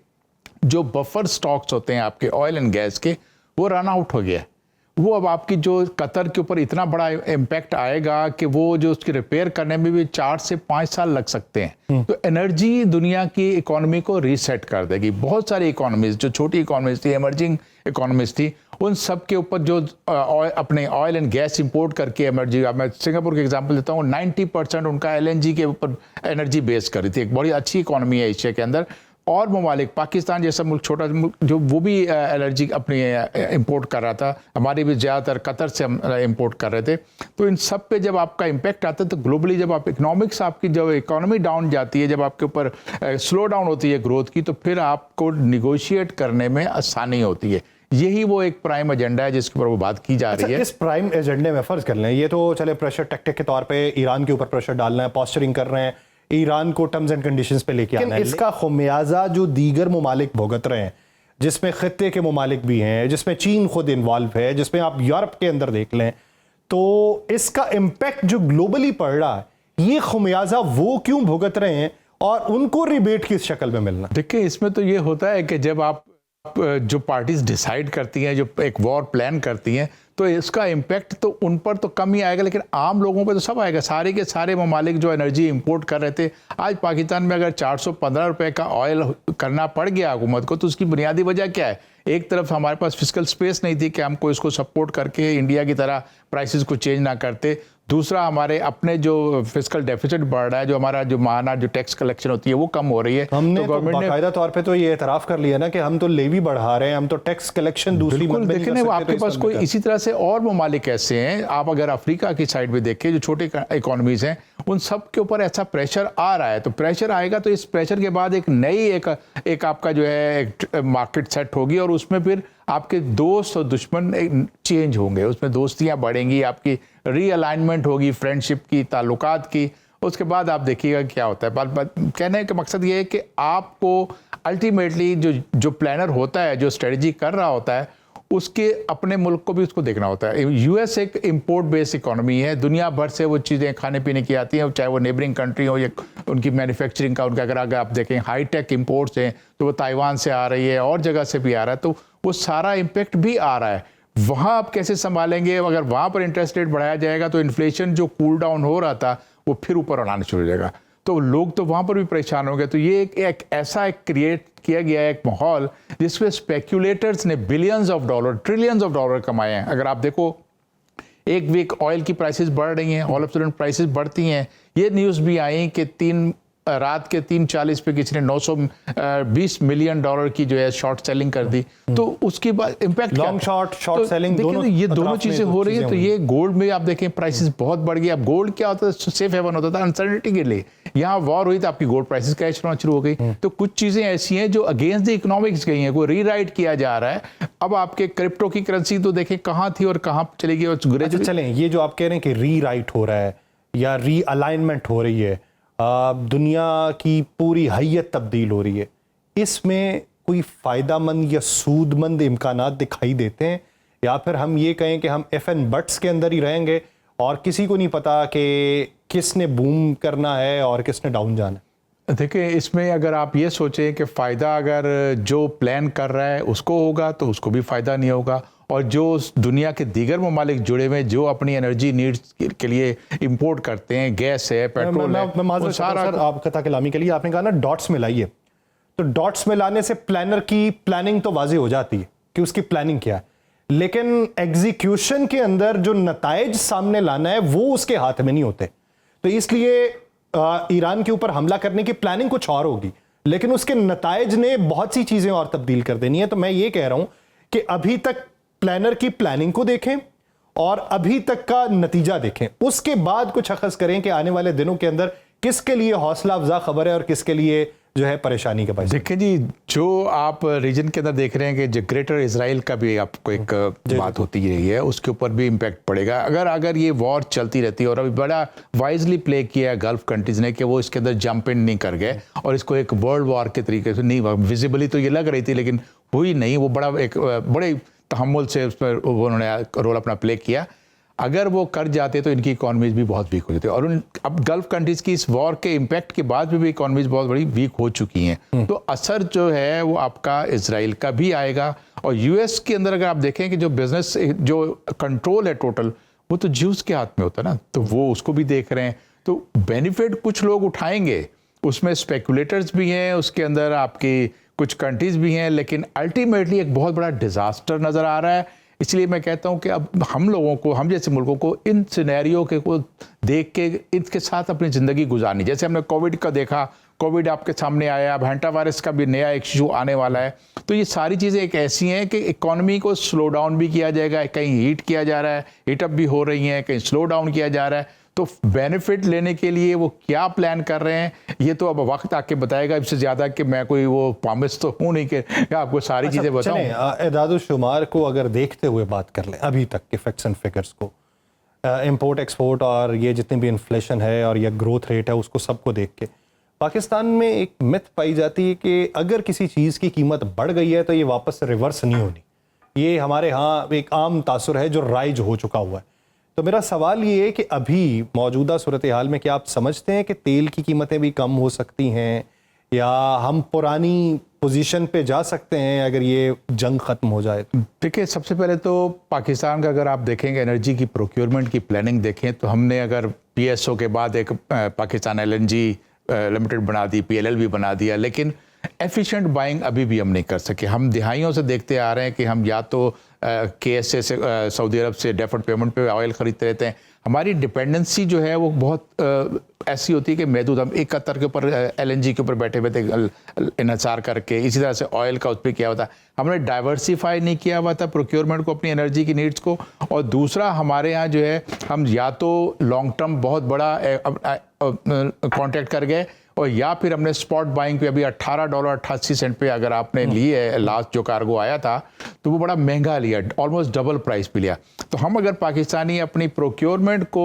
जो बफर स्टॉक्स होते हैं आपके ऑयल एंड गैस के, वो रन आउट हो गया। वो अब आपकी जो कतर के ऊपर इतना बड़ा इम्पैक्ट आएगा कि वो जो उसकी रिपेयर करने में भी 4 से 5 साल लग सकते हैं। तो एनर्जी दुनिया की इकोनॉमी को रीसेट कर देगी। बहुत सारी इकोनॉमीज जो छोटी इकोनॉमीज थी, इमर्जिंग इकोनॉमीज थी, उन सब के ऊपर जो अपने ऑयल एंड गैस इंपोर्ट करके एनर्जी, मैं सिंगापुर के एग्जांपल देता हूँ, 90% उनका LNG के ऊपर एनर्जी बेस कर रही थी। एक बड़ी अच्छी इकोनॉमी है एशिया के अंदर। और ममालिक, पाकिस्तान जैसा मुल्क, छोटा मुल्क, जो वो भी एलर्जी अपनी इंपोर्ट कर रहा था, हमारे भी ज़्यादातर कतर से हम इंपोर्ट कर रहे थे। तो इन सब पे जब आपका इम्पैक्ट आता है तो ग्लोबली जब आप इकोनॉमिक्स, आपकी जब इकोनॉमी डाउन जाती है, जब आपके ऊपर स्लो डाउन होती है ग्रोथ की, तो फिर आपको निगोशिएट करने में आसानी होती है। यही वो एक प्राइम एजेंडा है जिसके ऊपर वो बात की जा रही है। इस प्राइम एजेंडे में फर्ज कर लें, ये तो चले प्रेशर टैक्टिक के तौर पे ईरान के ऊपर प्रेशर डालना है, पॉस्चरिंग कर रहे हैं, ईरान को टर्म्स एंड कंडीशंस पे लेके आना है। इसका खुमियाजा जो दीगर मुमालिक भुगत रहे हैं, जिसमें खत्ते के मुमालिक भी हैं, जिसमें चीन खुद इन्वॉल्व है, जिसमें आप यूरोप के अंदर देख लें, तो इसका इम्पैक्ट जो ग्लोबली पड़ रहा है, ये खुमियाजा वो क्यों भुगत रहे हैं और उनको रिबेट किस शक्ल में मिलना? देखिए, इसमें तो ये होता है कि जब आप जो पार्टीज डिसाइड करती हैं, जो एक वॉर प्लान करती हैं, तो इसका इम्पैक्ट तो उन पर तो कम ही आएगा, लेकिन आम लोगों पर तो सब आएगा। सारे के सारे ममालिक जो एनर्जी इंपोर्ट कर रहे थे, आज पाकिस्तान में अगर 415 रुपए का ऑयल करना पड़ गया हुकूमत को, तो उसकी बुनियादी वजह क्या है? एक तरफ हमारे पास फिजिकल स्पेस नहीं थी कि हमको इसको सपोर्ट करके इंडिया की तरह प्राइसेस को चेंज ना करते। दूसरा, हमारे अपने जो फिजिकल डेफिसिट बढ़ रहा है, जो हमारा जो माहाना जो टैक्स कलेक्शन होती है वो कम हो रही है। हमने तो गवर्नमेंट ने बाकायदा तौर पे तो ये एतराफ़ कर लिया ना कि हम तो लेवी बढ़ा रहे हैं, हम तो टैक्स कलेक्शन दूसरी देखें वो आपके पास कोई इसी तरह से और ममालिक ऐसे हैं। आप अगर अफ्रीका की साइड में देखें, जो छोटे इकोनॉमीज हैं, उन सब के ऊपर ऐसा प्रेशर आ रहा है। तो प्रेशर आएगा तो इस प्रेशर के बाद एक नई एक आपका जो है एक मार्केट सेट होगी, और उसमें फिर आपके दोस्त और दुश्मन चेंज होंगे, उसमें दोस्तियां बढ़ेंगी, आपकी रीअलाइनमेंट होगी, फ्रेंडशिप की, ताल्लुकात की। उसके बाद आप देखिएगा क्या होता है। कहने का मकसद ये है कि आपको अल्टीमेटली जो प्लानर होता है, जो स्ट्रेटजी कर रहा होता है, उसके अपने मुल्क को भी उसको देखना होता है। यूएस एक इंपोर्ट बेस्ड इकोनॉमी है, दुनिया भर से वो चीज़ें खाने पीने की आती हैं, चाहे वो नेबरिंग कंट्री हो या उनकी मैन्युफैक्चरिंग का उनका, अगर आप देखें हाईटेक इंपोर्ट्स हैं तो वो ताइवान से आ रही है और जगह से भी आ रहा है, तो वो सारा इम्पेक्ट भी आ रहा है। वहाँ आप कैसे संभालेंगे? अगर वहाँ पर इंटरेस्ट रेट बढ़ाया जाएगा तो इन्फ्लेशन जो कूल डाउन हो रहा था वो फिर ऊपर आना शुरू हो जाएगा, तो लोग तो वहाँ पर भी परेशान होंगे। तो ये एक ऐसा क्रिएट किया गया है एक माहौल जिसमें स्पेक्यूलेटर्स ने billions of dollar, trillions of dollar कमाए हैं। अगर आप देखो, एक वीक ऑयल की प्राइसेस बढ़ रही हैं, ऑल ऑफ सडन प्राइसेस बढ़ती हैं। ये न्यूज़ भी आई कि रात के 3:40 पे किसी ने 920 मिलियन डॉलर की जो है शॉर्ट सेलिंग कर दी। तो उसके बाद इम्पैक्ट लॉन्ग शॉर्ट सेलिंग दोनों, ये दोनों चीजें हो रही है। तो ये गोल्ड में आप देखें प्राइसेस बहुत बढ़ गई। अब गोल्ड क्या होता है? सेफ हेवन होता था अनसर्टेनिटी के लिए। यहाँ वॉर हुई तो आपकी गोल्ड प्राइसेस क्रैश होना शुरू हो गई। तो कुछ चीजें ऐसी हैं जो अगेंस्ट द इकोनॉमिक्स गई हैं, कोई रीराइट किया जा रहा है। अब आपके क्रिप्टो की करेंसी तो देखें कहाँ थी और कहाँ चली गई। और चलें, ये जो आप कह रहे हैं कि रीराइट हो रहा है या रीअलाइनमेंट हो रही है, दुनिया की पूरी हैयत तब्दील हो रही है, इसमें कोई फ़ायदामंद या सूदमंद इम्कानात दिखाई देते हैं, या फिर हम ये कहें कि हम एफ एन बट्स के अंदर ही रहेंगे और किसी को नहीं पता कि किसने बूम करना है और किसने डाउन जाना है? देखिए, इसमें अगर आप ये सोचें कि फ़ायदा अगर जो प्लान कर रहा है उसको होगा तो उसको भी फ़ायदा नहीं होगा, और जो दुनिया के दीगर ममालिक जुड़े हुए जो अपनी एनर्जी नीड्स के लिए इंपोर्ट करते हैं, गैस है, पेट्रोल है, वो सारा आप कथा कलामी के लिए आपने कहा ना डॉट्स मिलाइए, तो डॉट्स मिलाने से प्लानर की प्लानिंग तो वाज़ेह हो जाती है कि उसकी प्लानिंग क्या है, लेकिन एग्जीक्यूशन के अंदर जो नताइज सामने लाना है वो उसके हाथ में नहीं होते। तो इसलिए ईरान के ऊपर हमला करने की प्लानिंग कुछ और होगी, लेकिन उसके नताइज ने बहुत सी चीजें और तब्दील कर देनी है। तो मैं ये कह रहा हूं कि अभी तक प्लानर की प्लानिंग को देखें और अभी तक का नतीजा देखें, उसके बाद कुछ अखज़ करें कि आने वाले दिनों के अंदर किसके लिए हौसला अफजा खबर है और किसके लिए जो है परेशानी का बात। देखिए जी, जो आप रीजन के अंदर देख रहे हैं कि जो ग्रेटर इजराइल का भी आपको एक बात होती रही है, उसके ऊपर भी इम्पैक्ट पड़ेगा। अगर ये वॉर चलती रहती है, और अभी बड़ा वाइजली प्ले किया है गल्फ कंट्रीज ने कि वो इसके अंदर जंप इन नहीं कर गए और इसको एक वर्ल्ड वॉर के तरीके से नहीं, विजिबली तो ये लग रही थी लेकिन हुई नहीं। वो बड़े तहम्मुल से उस पर उन्होंने रोल अपना प्ले किया। अगर वो कर जाते तो इनकी इकॉनमीज भी बहुत वीक हो जाती, और अब गल्फ कंट्रीज की इस वॉर के इम्पैक्ट के बाद भी इकॉनमीज बहुत बड़ी वीक हो चुकी हैं। तो असर जो है वो आपका इजराइल का भी आएगा। और यूएस के अंदर अगर आप देखें कि जो बिजनेस जो कंट्रोल है टोटल, वो तो ज्यूस के हाथ में होता है ना, तो वो उसको भी देख रहे हैं। तो बेनिफिट कुछ लोग उठाएंगे, उसमें स्पेकुलेटर्स भी हैं, उसके अंदर आपकी कुछ कंट्रीज भी हैं, लेकिन अल्टीमेटली एक बहुत बड़ा डिजास्टर नजर आ रहा है। इसलिए मैं कहता हूं कि अब हम लोगों को, हम जैसे मुल्कों को इन सिनेरियो के को देख के इनके साथ अपनी ज़िंदगी गुजारनी। जैसे हमने कोविड का देखा, कोविड आपके सामने आया, अब हैंटा वायरस का भी नया एक इशू आने वाला है। तो ये सारी चीज़ें एक ऐसी हैं कि इकोनॉमी को स्लो डाउन भी किया जाएगा, कहीं हीट किया जा रहा है, हीटअप भी हो रही हैं, कहीं स्लो डाउन किया जा रहा है। तो बेनिफिट लेने के लिए वो क्या प्लान कर रहे हैं, ये तो अब वक्त आके बताएगा। इससे ज़्यादा कि मैं कोई वो प्रॉमिस तो हूँ नहीं कि आपको सारी चीज़ें बताऊँ। एदाद शुमार को अगर देखते हुए बात कर लें अभी तक के फैक्ट्स एंड फिगर्स को, इंपोर्ट एक्सपोर्ट और ये जितनी भी इन्फ्लेशन है और ये ग्रोथ रेट है, उसको सबको देख के पाकिस्तान में एक मिथ पाई जाती है कि अगर किसी चीज़ की कीमत बढ़ गई है तो ये वापस से रिवर्स नहीं होनी। ये हमारे यहाँ एक आम तासुर है जो राइज हो चुका हुआ है। तो मेरा सवाल ये है कि अभी मौजूदा सूरत हाल में क्या आप समझते हैं कि तेल की कीमतें भी कम हो सकती हैं, या हम पुरानी पोजीशन पे जा सकते हैं अगर ये जंग ख़त्म हो जाए? देखिए, सबसे पहले तो पाकिस्तान का अगर आप देखेंगे एनर्जी की प्रोक्योरमेंट की प्लानिंग देखें तो हमने अगर पीएसओ के बाद एक पाकिस्तान एलएनजी लिमिटेड बना दी, पीएलएल भी बना दिया, लेकिन एफिशिएंट बाइंग अभी भी हम नहीं कर सके। हम दिहाइयों से देखते आ रहे हैं कि हम या तो KSA से सऊदी अरब से डेफर्ड पेमेंट पे ऑयल खरीदते रहते हैं। हमारी डिपेंडेंसी जो है वो बहुत ऐसी होती है कि महदूद। हम 71 के ऊपर LNG के ऊपर बैठे हुए थे इन्हिसार करके, इसी तरह से ऑयल का उस पर किया हुआ था। हमने डाइवर्सिफाई नहीं किया हुआ था प्रोक्योरमेंट को, अपनी एनर्जी की नीड्स को। और दूसरा, हमारे यहाँ जो है हम या तो लॉन्ग टर्म बहुत बड़ा कॉन्ट्रैक्ट कर गए, और या फिर हमने स्पॉट बाइंग पे अभी $18.88 पे अगर आपने लिए है, लास्ट जो कार्गो आया था तो वो बड़ा महंगा लिया, ऑलमोस्ट डबल प्राइस पे लिया। तो हम अगर पाकिस्तानी अपनी प्रोक्योरमेंट को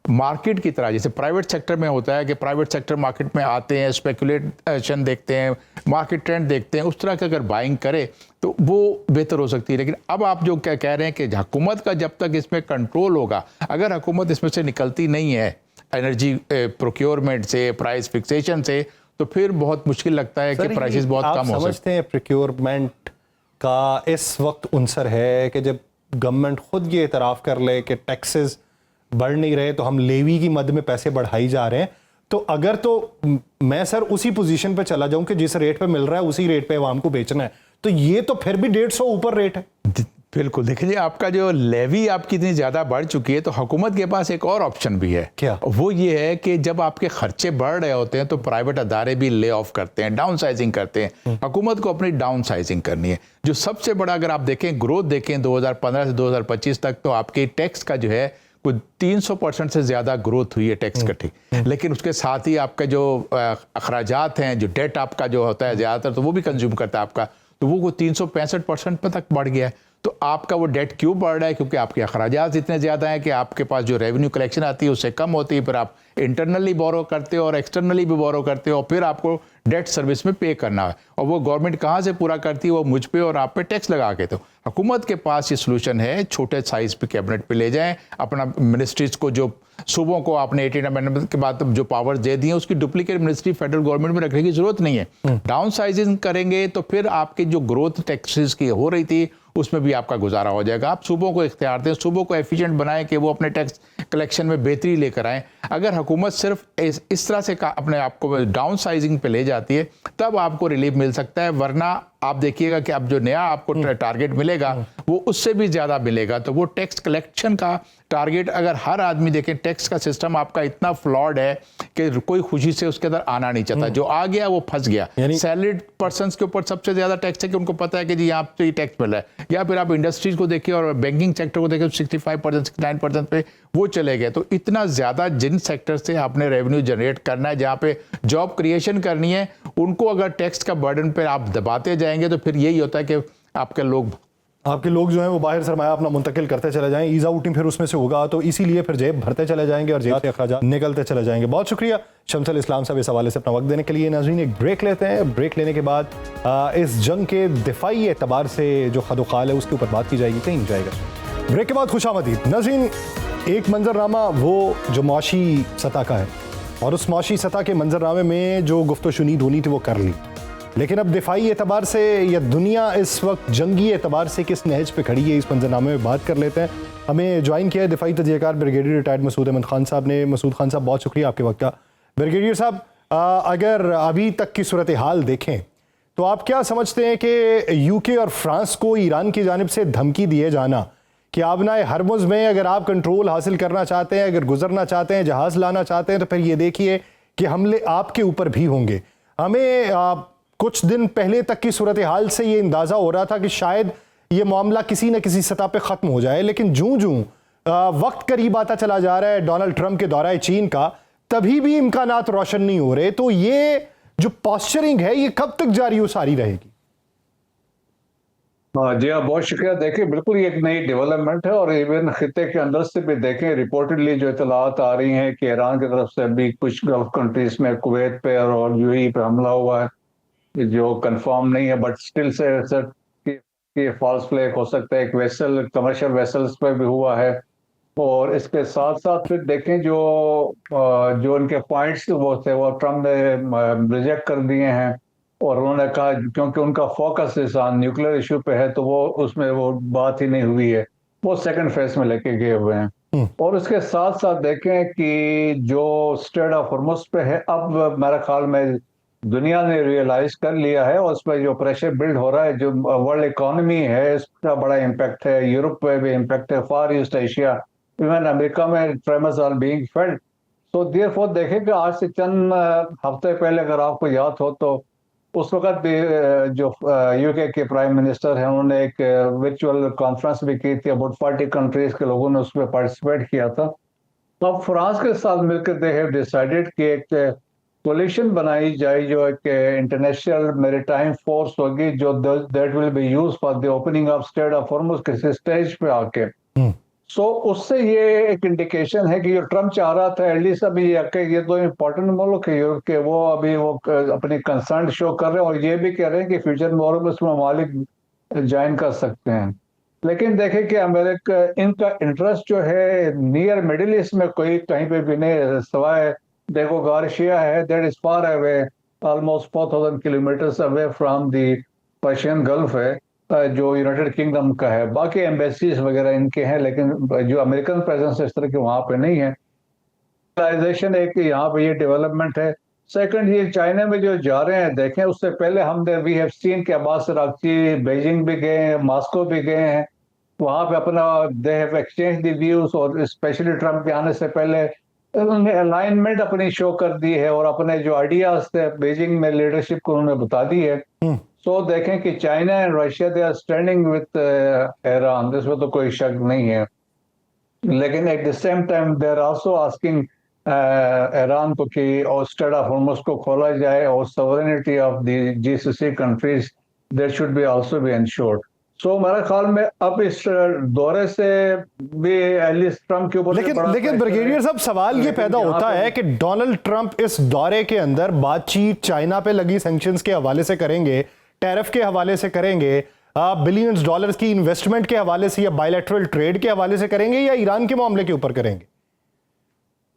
मार्केट की तरह, जैसे प्राइवेट सेक्टर में होता है कि प्राइवेट सेक्टर मार्केट में आते हैं, स्पेकुलेशन देखते हैं, मार्केट ट्रेंड देखते हैं, उस तरह का अगर बाइंग करे तो वो बेहतर हो सकती है। लेकिन अब आप जो कह रहे हैं कि हुकूमत का जब तक इसमें कंट्रोल होगा, अगर हुकूमत इसमें से निकलती नहीं है एनर्जी प्रोक्योरमेंट से, प्राइस फिक्सेशन से, तो फिर बहुत मुश्किल लगता है कि प्राइसेस बहुत कम हो सकते हैं। समझते हैं प्रोक्योरमेंट का इस वक्त उनसर है कि जब गवर्नमेंट खुद ये इतराफ़ कर ले कि टैक्सेस बढ़ नहीं रहे तो हम लेवी की मद में पैसे बढ़ाई जा रहे हैं, तो अगर तो मैं सर उसी पोजीशन पे चला जाऊं कि जिस रेट पे मिल रहा है उसी रेट पे आवाम को बेचना है, तो ये तो फिर भी 150 ऊपर रेट है। बिल्कुल, देखिए आपका जो लेवी आपकी इतनी ज़्यादा बढ़ चुकी है, तो हुकूमत के पास एक और ऑप्शन भी है। क्या? वो ये है कि जब आपके खर्चे बढ़ रहे होते हैं तो प्राइवेट अदारे भी ले ऑफ करते हैं, डाउन साइजिंग करते हैं। हुकूमत को अपनी डाउन साइजिंग करनी है। जो सबसे बड़ा, अगर आप देखें ग्रोथ देखें 2015 से 2025 तक, तो आपके टैक्स का जो है कुछ 300% से ज़्यादा ग्रोथ हुई है टैक्स कटी। लेकिन उसके साथ ही आपका जो अखराजात हैं, जो डेट आपका जो होता है ज़्यादातर, तो वो भी कंज्यूम करता है आपका, तो वो 365% पर तक बढ़ गया है। तो आपका वो डेट क्यों बढ़ रहा है? क्योंकि आपके अखराजात इतने ज़्यादा हैं कि आपके पास जो रेवेन्यू कलेक्शन आती है उससे कम होती है। फिर आप इंटरनली बोरो करते हो और एक्सटर्नली भी बोरो करते हो, और फिर आपको डेट सर्विस में पे करना है, और वो गवर्नमेंट कहाँ से पूरा करती है? वो मुझ पे और आप पे टैक्स लगा के। तो हुकूमत के पास ये सोल्यूशन है, छोटे साइज पे कैबिनेट पे ले जाएं, अपना मिनिस्ट्रीज को, जो सूबों को आपने 18 अमेंडमेंट के बाद जो पावर्स दे दिए, उसकी डुप्लीकेट मिनिस्ट्री फेडरल गवर्नमेंट में रखने की जरूरत नहीं है। डाउन साइजिंग करेंगे तो फिर आपकी जो ग्रोथ टैक्सेस की हो रही थी उसमें भी आपका गुजारा हो जाएगा। आप सूबों को इख्तियार दें, सूबों को एफिशिएंट बनाएं कि वो अपने टैक्स कलेक्शन में बेहतरी लेकर आएँ। अगर हुकूमत सिर्फ इस तरह से अपने आप को डाउन साइजिंग पे ले जाती है, तब आपको रिलीफ मिल सकता है। वरना आप देखिएगा कि अब जो नया आपको टारगेट मिलेगा वो उससे भी ज़्यादा मिलेगा। तो वो टैक्स कलेक्शन का टारगेट, अगर हर आदमी देखें, टैक्स का सिस्टम आपका इतना फ्लॉड है कि कोई खुशी से उसके अंदर आना नहीं चाहता। जो आ गया वो फंस गया। सैलरीड पर्सन्स के ऊपर सबसे ज़्यादा टैक्स है कि उनको पता है कि जी यहाँ पे टैक्स मिल रहा है। या फिर आप इंडस्ट्रीज को देखिए और बैंकिंग सेक्टर को देखिए, 65% 69% पे वो चले गए। तो इतना ज़्यादा जिन सेक्टर से आपने रेवेन्यू जनरेट करना है, जहाँ पे जॉब क्रिएशन करनी है, उनको अगर टैक्स का बर्डन पे आप दबाते जाएंगे तो फिर यही होता है कि आपके लोग जो हैं वो बाहर सरमाया अपना मुंतकिल करते चले जाएं, ईज़ आउटिंग फिर उसमें से होगा, तो इसीलिए फिर जेब भरते चले जाएंगे और जेब से अखराजात निकलते चले जाएंगे। बहुत शुक्रिया शमसल इस्लाम साहब इस हवाले से अपना वक्त देने के लिए। नाज़रीन, एक ब्रेक लेते हैं। ब्रेक लेने के बाद इस जंग के दिफाई एतबार से जो खदोखाल है उसके ऊपर बात की जाएगी, कहीं नहीं जाएगा। ब्रेक के बाद खुशामदीद। नाज़रीन, एक मंजरनामा वो जो मुआशी सतह का है, और उस मुआशी सतह के मंजरनामे में जो गुफ्तो शुनीद होनी थी वो कर ली, लेकिन अब दिफाई एतबार से या दुनिया इस वक्त जंगी एतबार से किस नहज पे खड़ी है, इस मंजरनामे में बात कर लेते हैं। हमें ज्वाइन किया है दिफाई तजज़ियाकार ब्रिगेडियर रिटायर्ड मसूद अहमद खान साहब ने। मसूद खान साहब, बहुत शुक्रिया आपके वक्त का। ब्रिगेडियर साहब, अगर अभी तक की सूरत हाल देखें तो आप क्या समझते हैं कि यूके और फ्रांस को ईरान की जानिब से धमकी दिए जाना कि आबनाए हरमुज़ में अगर आप कंट्रोल हासिल करना चाहते हैं, अगर गुजरना चाहते हैं, जहाज़ लाना चाहते हैं, तो फिर ये देखिए कि हमले आपके ऊपर भी होंगे, हमें कुछ दिन पहले तक की सूरत हाल से ये अंदाजा हो रहा था कि शायद ये मामला किसी न किसी सतह पे खत्म हो जाए, लेकिन जूं जूं वक्त करीब आता चला जा रहा है डोनाल्ड ट्रंप के दौरे चीन का, तभी भी इम्कानात रोशन नहीं हो रहे। तो ये जो पॉस्चरिंग है ये कब तक जारी और सारी रहेगी? जी हाँ, बहुत शुक्रिया। देखिए, बिल्कुल ये एक नई डेवलपमेंट है और इवन खिते के अंदर से भी देखें, रिपोर्टेडली जो इतलात आ रही हैं कि ईरान की तरफ से अभी कुछ गल्फ कंट्रीज में कुवैत पे और यूएई पे हमला हुआ है, जो कंफर्म नहीं है, बट स्टिल से कि फॉल्स फ्लैग हो सकता है। एक वेसल, कमर्शियल वेसल्स पे भी हुआ है। और इसके साथ साथ फिर देखें जो उनके पॉइंट्स वो थे वो ट्रम्प ने रिजेक्ट कर दिए हैं और उन्होंने कहा, क्योंकि उनका फोकस इस न्यूक्लियर इशू पे है, तो वो उसमें वो बात ही नहीं हुई है, वो सेकंड फेज में लेके गए हुए हैं। और उसके साथ साथ देखें कि जो स्ट्रेट ऑफ हॉर्मुज़ पे है, अब मेरे ख्याल में दुनिया ने रियलाइज कर लिया है और उस पर जो प्रेशर बिल्ड हो रहा है, जो वर्ल्ड इकोनॉमी है इसका बड़ा इम्पैक्ट है, यूरोप पे भी इम्पैक्ट है, फार ईस्ट एशिया, इवन अमेरिका में ट्रेमर्स आर बीइंग फेल्ट। तो देयरफॉर देखें कि आज से चंद हफ्ते पहले, अगर आपको याद हो, तो उस वक्त भी जो यूके के प्राइम मिनिस्टर हैं, उन्होंने एक वर्चुअल कॉन्फ्रेंस भी की थी, अबाउट 40 कंट्रीज के लोगों ने उसमें पार्टिसिपेट किया था। तो अब फ्रांस के साथ मिलकर दे हैव डिसाइडेड कि एक कोलिशन बनाई जाए, जो एक इंटरनेशनल मैरीटाइम फोर्स होगी, जो that will be used for the opening of straight of Hormuz किसी स्टेज पे आके। सो उससे ये एक इंडिकेशन है कि जो ट्रम्प चाह रहा था, एटलीस्ट अभी ये दो इम्पोर्टेंट मुल्क है यूरोप के, वो अभी वो अपनी कंसर्न शो कर रहे हैं और ये भी कह रहे हैं कि फ्यूचर में और उसमें ममालिक ज्वाइन कर सकते हैं। लेकिन देखें कि अमेरिका, इनका इंटरेस्ट जो है नियर मिडिल ईस्ट में कोई कहीं पे भी नहीं, सवाए देखो गार्शिया है, that is far away, almost 4000 kilometres away from the Persian gulf है, जो यूनाइटेड किंगडम का है। बाकी एम्बेसीज वगैरह इनके हैं, लेकिन जो अमेरिकन प्रेजेंस इस तरह के वहां पे नहीं है। एक यहाँ पे ये डेवलपमेंट है। सेकंड, ये चाइना में जो जा रहे हैं, देखें उससे पहले हमने वी हैव सीन के अब्बास अरागची बेजिंग भी गए हैं, मॉस्को भी गए हैं, वहां पे अपना they have exchange the views, और स्पेशली ट्रम्प के आने से पहले उन्होंने अलाइनमेंट अपनी शो कर दी है और अपने जो आइडियाज थे बीजिंग में लीडरशिप को उन्होंने बता दी है। तो देखें कि China and Russia they are standing with Iran, इसमें तो कोई शक नहीं है। लेकिन at the same time they are also asking Iran को कि स्ट्रेट ऑफ हॉर्मुज़ को खोला जाए और sovereignty of the GCC countries that should be also be ensured. So मेरे ख्याल में अब इस दौरे से भी एटलीस्ट ट्रम्प के ऊपर, लेकिन ब्रिगेडियर साहब, सवाल ये पैदा होता है कि डोनाल्ड ट्रंप इस दौरे के अंदर बातचीत चाइना पे लगी सैंक्शंस के हवाले से करेंगे, टैरिफ के हवाले से करेंगे, बिलियंस डॉलर्स की इन्वेस्टमेंट के हवाले से, या बायलैटरल ट्रेड के हवाले से करेंगे, या ईरान के मामले के ऊपर करेंगे?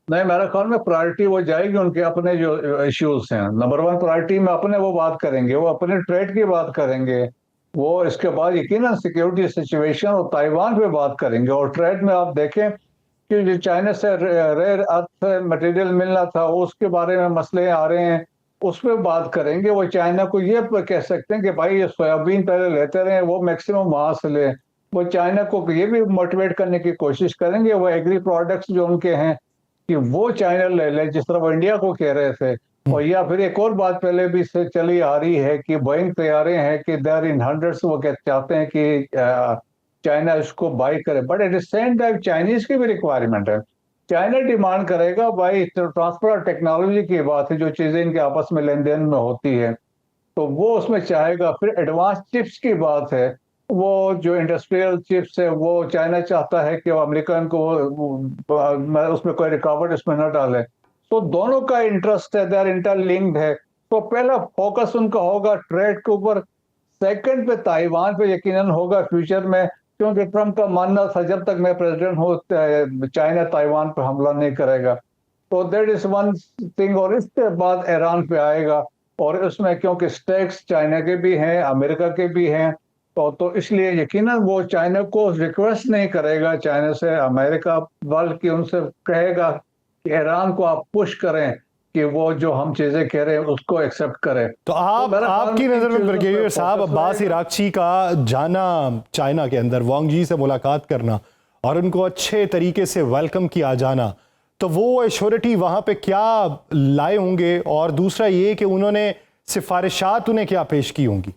नहीं, मेरे ख्याल में प्रायोरिटी वो जाएगी उनके अपने जो इश्यूज हैं। नंबर 1 प्रायोरिटी में अपने वो बात करेंगे, वो अपने ट्रेड की बात करेंगे, वो इसके बाद यकीनन सिक्योरिटी सिचुएशन और ताइवान पे बात करेंगे। और ट्रेड में आप देखें कि जो चाइना से रेयर अर्थ मटेरियल मिलना था, उसके बारे में मसले आ रहे हैं, उस पर बात करेंगे। वो चाइना को ये कह सकते हैं कि भाई ये सोयाबीन पहले लेते रहे, वो मैक्सिमम वहां से ले। वो चाइना को ये भी मोटिवेट करने की कोशिश करेंगे, वो एग्री प्रोडक्ट्स जो उनके हैं कि वो चाइना ले ले, जिस तरह वो इंडिया को कह रहे थे। और या फिर एक और बात पहले भी से चली आ रही है कि बोइंग तैयारे हैं कि देयर इन हंड्रेड्स, वो चाहते हैं कि चाइना इसको बाई करे, but at the same time Chinese की भी रिक्वायरमेंट है। चाइना डिमांड करेगा, भाई ट्रांसफर और टेक्नोलॉजी की बात है, जो चीजें इनके आपस में लेन देन में होती है, तो वो उसमें चाहेगा। फिर एडवांस चिप्स की बात है, वो जो इंडस्ट्रियल चिप्स है, वो चाइना चाहता है कि वो अमेरिकन को उसमें कोई रुकावट इसमें न डाले। तो दोनों का इंटरेस्ट है, देयर इंटरलिंक्ड है। तो पहला फोकस उनका होगा ट्रेड के ऊपर, सेकंड पे ताइवान पे यकीनन होगा फ्यूचर में, क्योंकि ट्रम्प का मानना था जब तक मैं प्रेसिडेंट हूँ चाइना ताइवान पे हमला नहीं करेगा। तो दैट इज वन थिंग। और इसके बाद ईरान पे आएगा, और उसमें क्योंकि स्टेक्स चाइना के भी हैं, अमेरिका के भी हैं, तो इसलिए यकीनन वो चाइना को रिक्वेस्ट नहीं करेगा चाइना से अमेरिका, बल्कि उनसे कहेगा कि ईरान को आप पुश करें कि वो जो हम चीजें कह रहे हैं उसको एक्सेप्ट करें। तो आपकी नजर में ब्रिगेडियर साहब, अब्बास इरागची का जाना चाइना के अंदर, वांग जी से मुलाकात करना और उनको अच्छे तरीके से वेलकम किया जाना, तो वो एश्योरिटी वहां पे क्या लाए होंगे? और दूसरा ये कि उन्होंने सिफारिशात उन्हें क्या पेश की होंगी?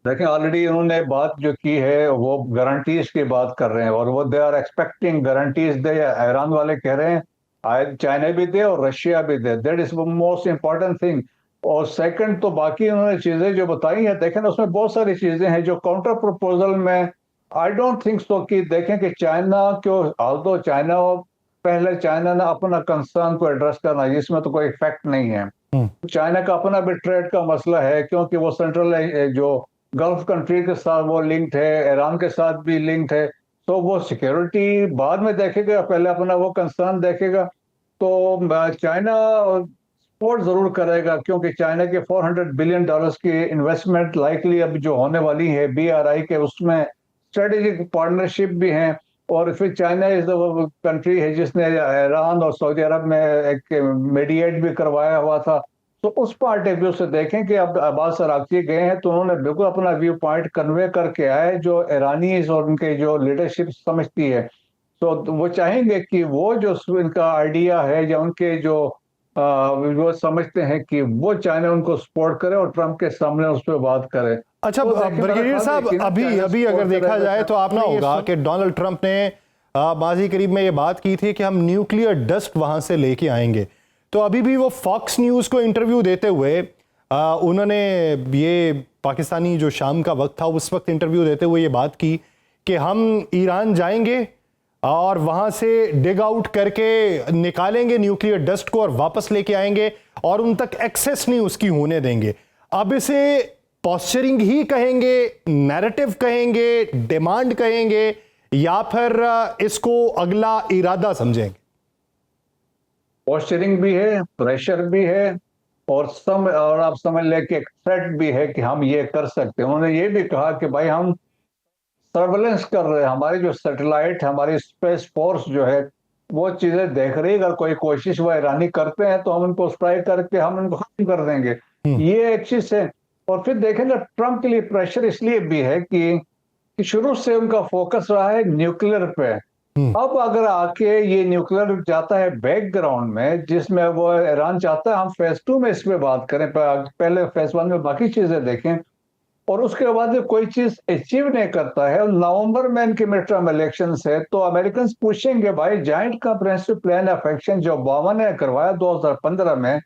देखें, ऑलरेडी उन्होंने बात जो की है वो गारंटीज की बात कर रहे हैं, और वो दे आर एक्सपेक्टिंग गारंटीज दे। ईरान वाले कह रहे हैं चाइना भी दे और रशिया भी दे, that is most important thing. और सेकंड तो बाकी उन्होंने चीजें जो बताई हैं, देखें उसमें बहुत सारी चीजें हैं जो काउंटर प्रपोजल में आई डोंट थिंक सो कि देखें कि चाइना क्यों, ऑल्दो चाइना पहले चाइना ने अपना कंसर्न को एड्रेस करना, इसमें तो कोई इफेक्ट नहीं है। चाइना का अपना भी ट्रेड का मसला है, क्योंकि वो सेंट्रल जो गल्फ कंट्री के साथ वो लिंक्ड है, ईरान के साथ भी लिंक्ड है। तो वो सिक्योरिटी बाद में देखेगा, पहले अपना वो कंसर्न देखेगा। तो चाइना सपोर्ट जरूर करेगा, क्योंकि चाइना के $400 बिलियन की इन्वेस्टमेंट लाइकली अब जो होने वाली है BRI के, उसमें स्ट्रेटेजिक पार्टनरशिप भी हैं। और फिर चाइना इज द कंट्री है जिसने ईरान और सऊदी अरब में एक मीडिएट भी करवाया हुआ था। तो उस पॉइंट ऑफ व्यू से देखें कि अब अब्बास अरागची गए हैं तो उन्होंने बिल्कुल अपना व्यू पॉइंट कन्वे करके आए जो ईरानी और उनके जो लीडरशिप समझती है। तो वो चाहेंगे कि वो जो इनका आइडिया है या उनके जो वो समझते हैं कि वो चाइना उनको सपोर्ट करे और ट्रंप के सामने उस पर बात करे। अच्छा तो देखिए, ब्रिगेडियर मेरा साहब, ख्याल है कि अभी चाइना अभी अगर सपोर्ट देखा करेगा। जाए तो आपने ये होगा सुन- कि डोनाल्ड ट्रंप ने माजी करीब में ये बात की थी कि हम न्यूक्लियर डस्ट वहां से लेके आएंगे। तो अभी भी वो फॉक्स न्यूज़ को इंटरव्यू देते हुए उन्होंने ये पाकिस्तानी जो शाम का वक्त था उस वक्त इंटरव्यू देते हुए ये बात की कि हम ईरान जाएंगे और वहां से डिग आउट करके निकालेंगे न्यूक्लियर डस्ट को और वापस लेके आएंगे और उन तक एक्सेस नहीं उसकी होने देंगे। अब इसे पॉस्चरिंग ही कहेंगे, नैरेटिव कहेंगे, डिमांड कहेंगे, या फिर इसको अगला इरादा समझेंगे? पोस्चरिंग भी है, प्रेशर भी है, और आप समझ लें कि एक थ्रेट भी है कि हम ये कर सकते हैं। उन्होंने ये भी कहा कि भाई हम सर्वेलेंस कर रहे हैं, हमारी जो सैटेलाइट, हमारी स्पेस फोर्स जो है वो चीजें देख रही है, अगर कोई कोशिश वो ईरानी करते हैं तो हम उनको स्ट्राइक करके हम उनको खत्म कर देंगे। ये एक चीज है। और फिर देखेंगे ट्रंप के लिए प्रेशर इसलिए भी है कि शुरू से उनका फोकस रहा है न्यूक्लियर पे। अब अगर आके ये न्यूक्लियर जाता है बैकग्राउंड में, जिसमें वो ईरान चाहता है हम फेज 2 में इस पे बात करें, पहले फेज 1 में बाकी चीजें देखें, और उसके बाद जब कोई चीज अचीव नहीं करता है और नवंबर में इनके मिड टर्म इलेक्शन है, तो अमेरिकन पूछेंगे भाई joint comprehensive plan of action जो ओबामा ने करवाया 2015 में,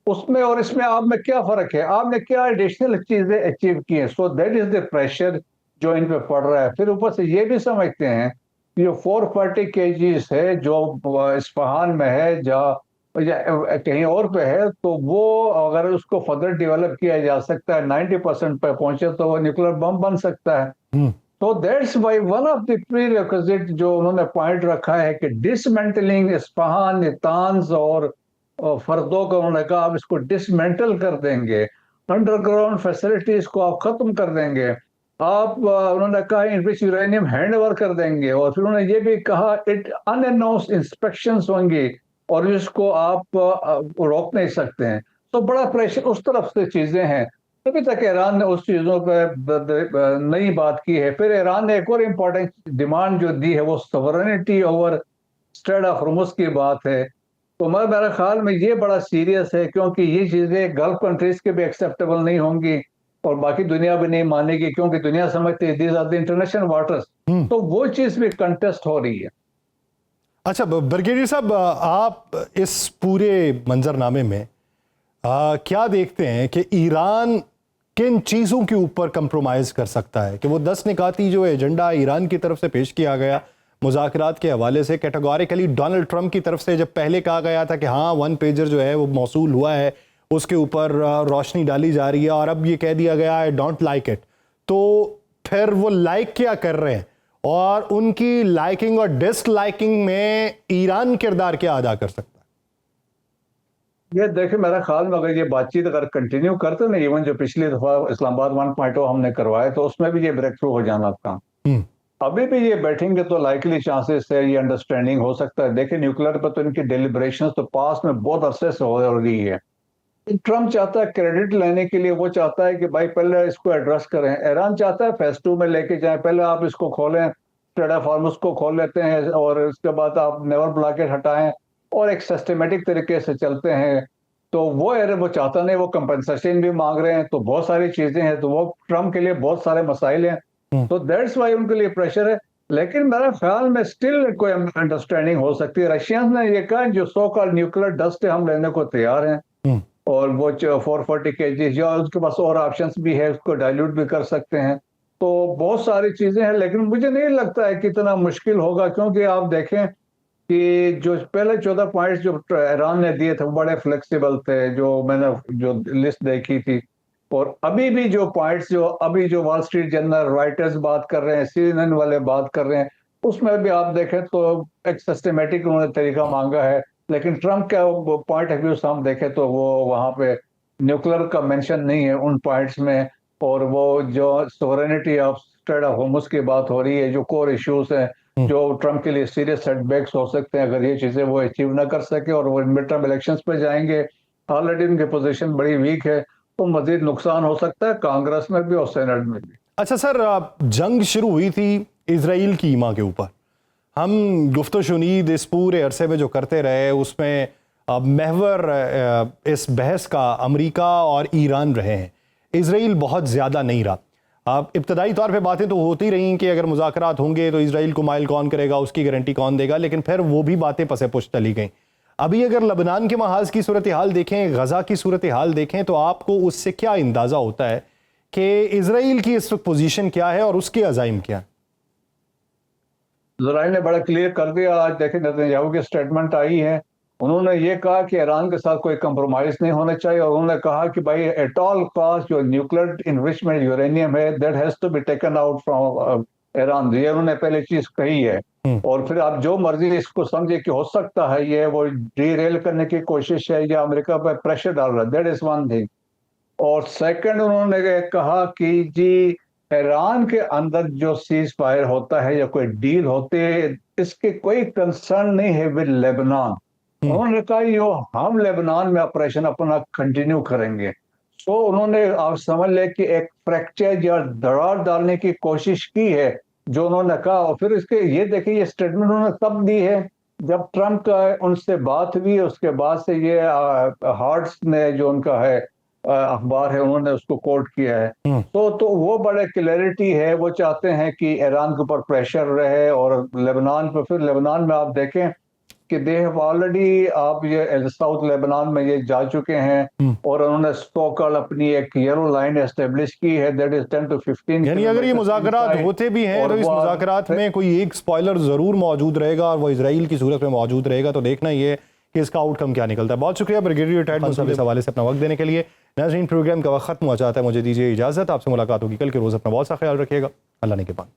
उसमें और इसमें आप में क्या फर्क है, आपने क्या एडिशनल चीजें अचीव की हैं। So that is the pressure जो इन पे पड़ रहा है। फिर ऊपर से ये भी समझते हैं कि जो 440 kgs है जो इस्फहान में है या कहीं और पे है, तो वो अगर उसको फर्दर डेवलप किया जा सकता है, 90% पे पहुंचे तो वो न्यूक्लियर बम बन सकता है। तो that's why one of the prerequisite जो उन्होंने पॉइंट रखा है कि डिसमेंटलिंग इस्फहान, नातांज और फर्दों को उन्होंने कहा आप इसको डिसमेंटल कर देंगे, अंडरग्राउंड फैसिलिटीज को आप खत्म कर देंगे, आप उन्होंने कहा इनरिच यूरेनियम हैंड ओवर कर देंगे, और फिर उन्होंने ये भी कहा इट अनअनाउंस्ड इंस्पेक्शंस होंगी और इसको आप रोक नहीं सकते हैं। तो बड़ा प्रेशर उस तरफ से चीजें हैं। अभी तक ईरान ने उस चीजों पर नई बात की है। फिर ईरान ने एक और इम्पोर्टेंट डिमांड जो दी है वो sovereignty over straight of Hormuz की बात है। तो मेरे ख्याल में ये बड़ा सीरियस है, क्योंकि ये चीजें गल्फ कंट्रीज के भी एक्सेप्टेबल नहीं होंगी और बाकी दुनिया भी नहीं मानेगी, क्योंकि दुनिया समझती है these are the international waters. तो वो चीज भी कंटेस्ट हो रही है। अच्छा ब्रिगेडियर साहब, आप इस पूरे मंजरनामे में क्या देखते हैं कि ईरान किन चीज़ों के ऊपर कंप्रोमाइज़ कर सकता है कि वो 10 निकाती जो एजेंडा ईरान की तरफ से पेश किया गया मुज़ाकरात के हवाले से, कैटेगोरिकली डोनाल्ड ट्रंप की तरफ से जब पहले कहा गया था कि हाँ 1 पेजर जो है वो मौसूल हुआ है, उसके ऊपर रोशनी डाली जा रही है, और अब ये कह दिया गया है डोंट लाइक इट, तो फिर वो लाइक क्या कर रहे हैं और उनकी लाइकिंग और डिसलाइकिंग में ईरान किरदार क्या अदा कर सकता है? ये देखिए, मेरा ख्याल में अगर ये बातचीत अगर कंटिन्यू करते ना, इवन जो पिछली दफा इस्लामाबाद 1.0 हमने करवाया तो उसमें भी ये ब्रेक थ्रू हो जाना था। अभी भी ये बैठेंगे तो लाइकली चांसेस है ये अंडरस्टैंडिंग हो सकता है। देखिए न्यूक्लियर पर तो इनकी डेलिब्रेशन तो पास में बहुत अरसे से हो रही है। ट्रम्प चाहता है क्रेडिट लेने के लिए, वो चाहता है कि भाई पहले इसको एड्रेस करें। ईरान चाहता है फेज 2 में लेके जाएं, पहले आप इसको खोलें, स्ट्रेट ऑफ होर्मुज को खोल लेते हैं और उसके बाद आप नेवल ब्लॉकेट हटाएं और एक सिस्टमेटिक तरीके से चलते हैं। तो वो चाहता नहीं, वो कंपनसेशन भी मांग रहे हैं, तो बहुत सारी चीजें हैं, तो वो ट्रम्प के लिए बहुत सारे मसाइल हैं, तो दैट्स वाई उनके लिए प्रेशर है। लेकिन मेरा ख्याल में स्टिल कोई अंडरस्टैंडिंग हो सकती है। रशियंस ने ये कहा जो सो कॉल्ड न्यूक्लियर डस्ट है हम लेने को तैयार हैं, और वो 440 kg या उसके पास और ऑप्शंस भी है, उसको डाइल्यूट भी कर सकते हैं। तो बहुत सारी चीजें हैं, लेकिन मुझे नहीं लगता है कि इतना मुश्किल होगा, क्योंकि आप देखें कि जो पहले 14 पॉइंट्स जो ईरान ने दिए थे वो बड़े फ्लेक्सिबल थे, जो मैंने जो लिस्ट देखी थी। और अभी भी जो पॉइंट्स जो वॉल स्ट्रीट जर्नल राइटर्स बात कर रहे हैं, CNN वाले बात कर रहे हैं, उसमें भी आप देखें तो एक सिस्टमेटिक उन्होंने तरीका मांगा है। लेकिन ट्रम्प का पॉइंट ऑफ व्यू से हम देखें तो वो वहां पे न्यूक्लियर का मेंशन नहीं है उन पॉइंट्स में, और वो जो sovereignty of straight of Hormuz की बात हो रही है, जो कोर इश्यूज हैं जो ट्रम्प के लिए सीरियस सेटबैक्स हो सकते हैं अगर ये चीजें वो अचीव ना कर सके, और वो मिड टर्म इलेक्शंस पे जाएंगे। ऑलरेडी उनकी पोजीशन बड़ी वीक है, तो मजीद नुकसान हो सकता है कांग्रेस में भी और सेनेट में भी। अच्छा सर, जंग शुरू हुई थी इजराइल की ईमा के ऊपर, हम गुफ्तो शुनीद इस पूरे अरसे में जो करते रहे उसमें महवर इस बहस का अमेरिका और ईरान रहे हैं, इजराइल बहुत ज़्यादा नहीं रहा। इब्तदाई तौर पे बातें तो होती रहीं कि अगर मुज़ाकरात होंगे तो इजराइल को माइल कौन करेगा, उसकी गारंटी कौन देगा, लेकिन फिर वो भी बातें पसे पुश चली गईं। अभी अगर लबनान के महाज की सूरत हाल देखें, गज़ा की सूरत हाल देखें, तो आपको उससे क्या अंदाज़ा होता है कि इजराइल की इस वक्त पोजीशन क्या है और उसके अज़ाइम क्या है? इजराइल ने बड़ा क्लियर कर दिया। आज देखें नेतन्याहू की स्टेटमेंट आई है, उन्होंने ये कहा कि ईरान के साथ कोई कंप्रोमाइज नहीं होना चाहिए, और उन्होंने कहा कि भाई एट ऑल कॉस्ट जो न्यूक्लियर इन्रिचमेंट यूरेनियम है that has to be taken out from Iran. ये उन्होंने पहले चीज कही है, और फिर आप जो मर्जी इसको समझे कि हो सकता है ये वो डीरेल करने की कोशिश है या अमेरिका पर प्रेशर डाल रहा है, दैट इज वन थिंग। और सेकंड उन्होंने कहा कि जी ईरान के अंदर जो सीज फायर होता है या कोई डील होते है, इसके कोई कंसर्न नहीं है विद लेबनान। उन्होंने कहा यो हम लेबनान में ऑपरेशन अपना कंटिन्यू करेंगे। तो उन्होंने आप समझ ले कि एक फ्रैक्चर या दरार डालने की कोशिश की है जो उन्होंने कहा। और फिर इसके ये देखिए ये स्टेटमेंट उन्होंने तब दी है जब ट्रम्प का उनसे बात हुई, उसके बाद से ये हार्ट्स ने जो उनका है अखबार है उन्होंने उसको कोट किया है। तो वो बड़े क्लैरिटी है, वो चाहते हैं कि ईरान के ऊपर प्रेशर रहे। और लेबनान पर फिर लेबनान में आप देखें कि दे हैव ऑलरेडी आप ये साउथ लेबनान में ये जा चुके हैं, और उन्होंने स्टॉकल अपनी एक येलो लाइन एस्टेब्लिश की है दैट इज 10 to 15। यानी अगर ये मुज़ाकरात होते भी हैं तो इस मुज़ाकरात में कोई एक स्पॉइलर जरूर मौजूद रहेगा, और वो इजराइल की सूरत में मौजूद रहेगा। तो देखना ये कि इसका आउटकम क्या निकलता है। बहुत शुक्रिया ब्रिगेडियर रिटायर्ड मुसल्लम इस हवाले से अपना वक्त देने के लिए। नाज़रीन, प्रोग्राम का वक्त खत्म हुआ चाहता है, मुझे दीजिए इजाज़त। आपसे मुलाकात होगी कल के रोज़। अपना बहुत सा ख्याल रखिएगा। अल्लाह ने के पान।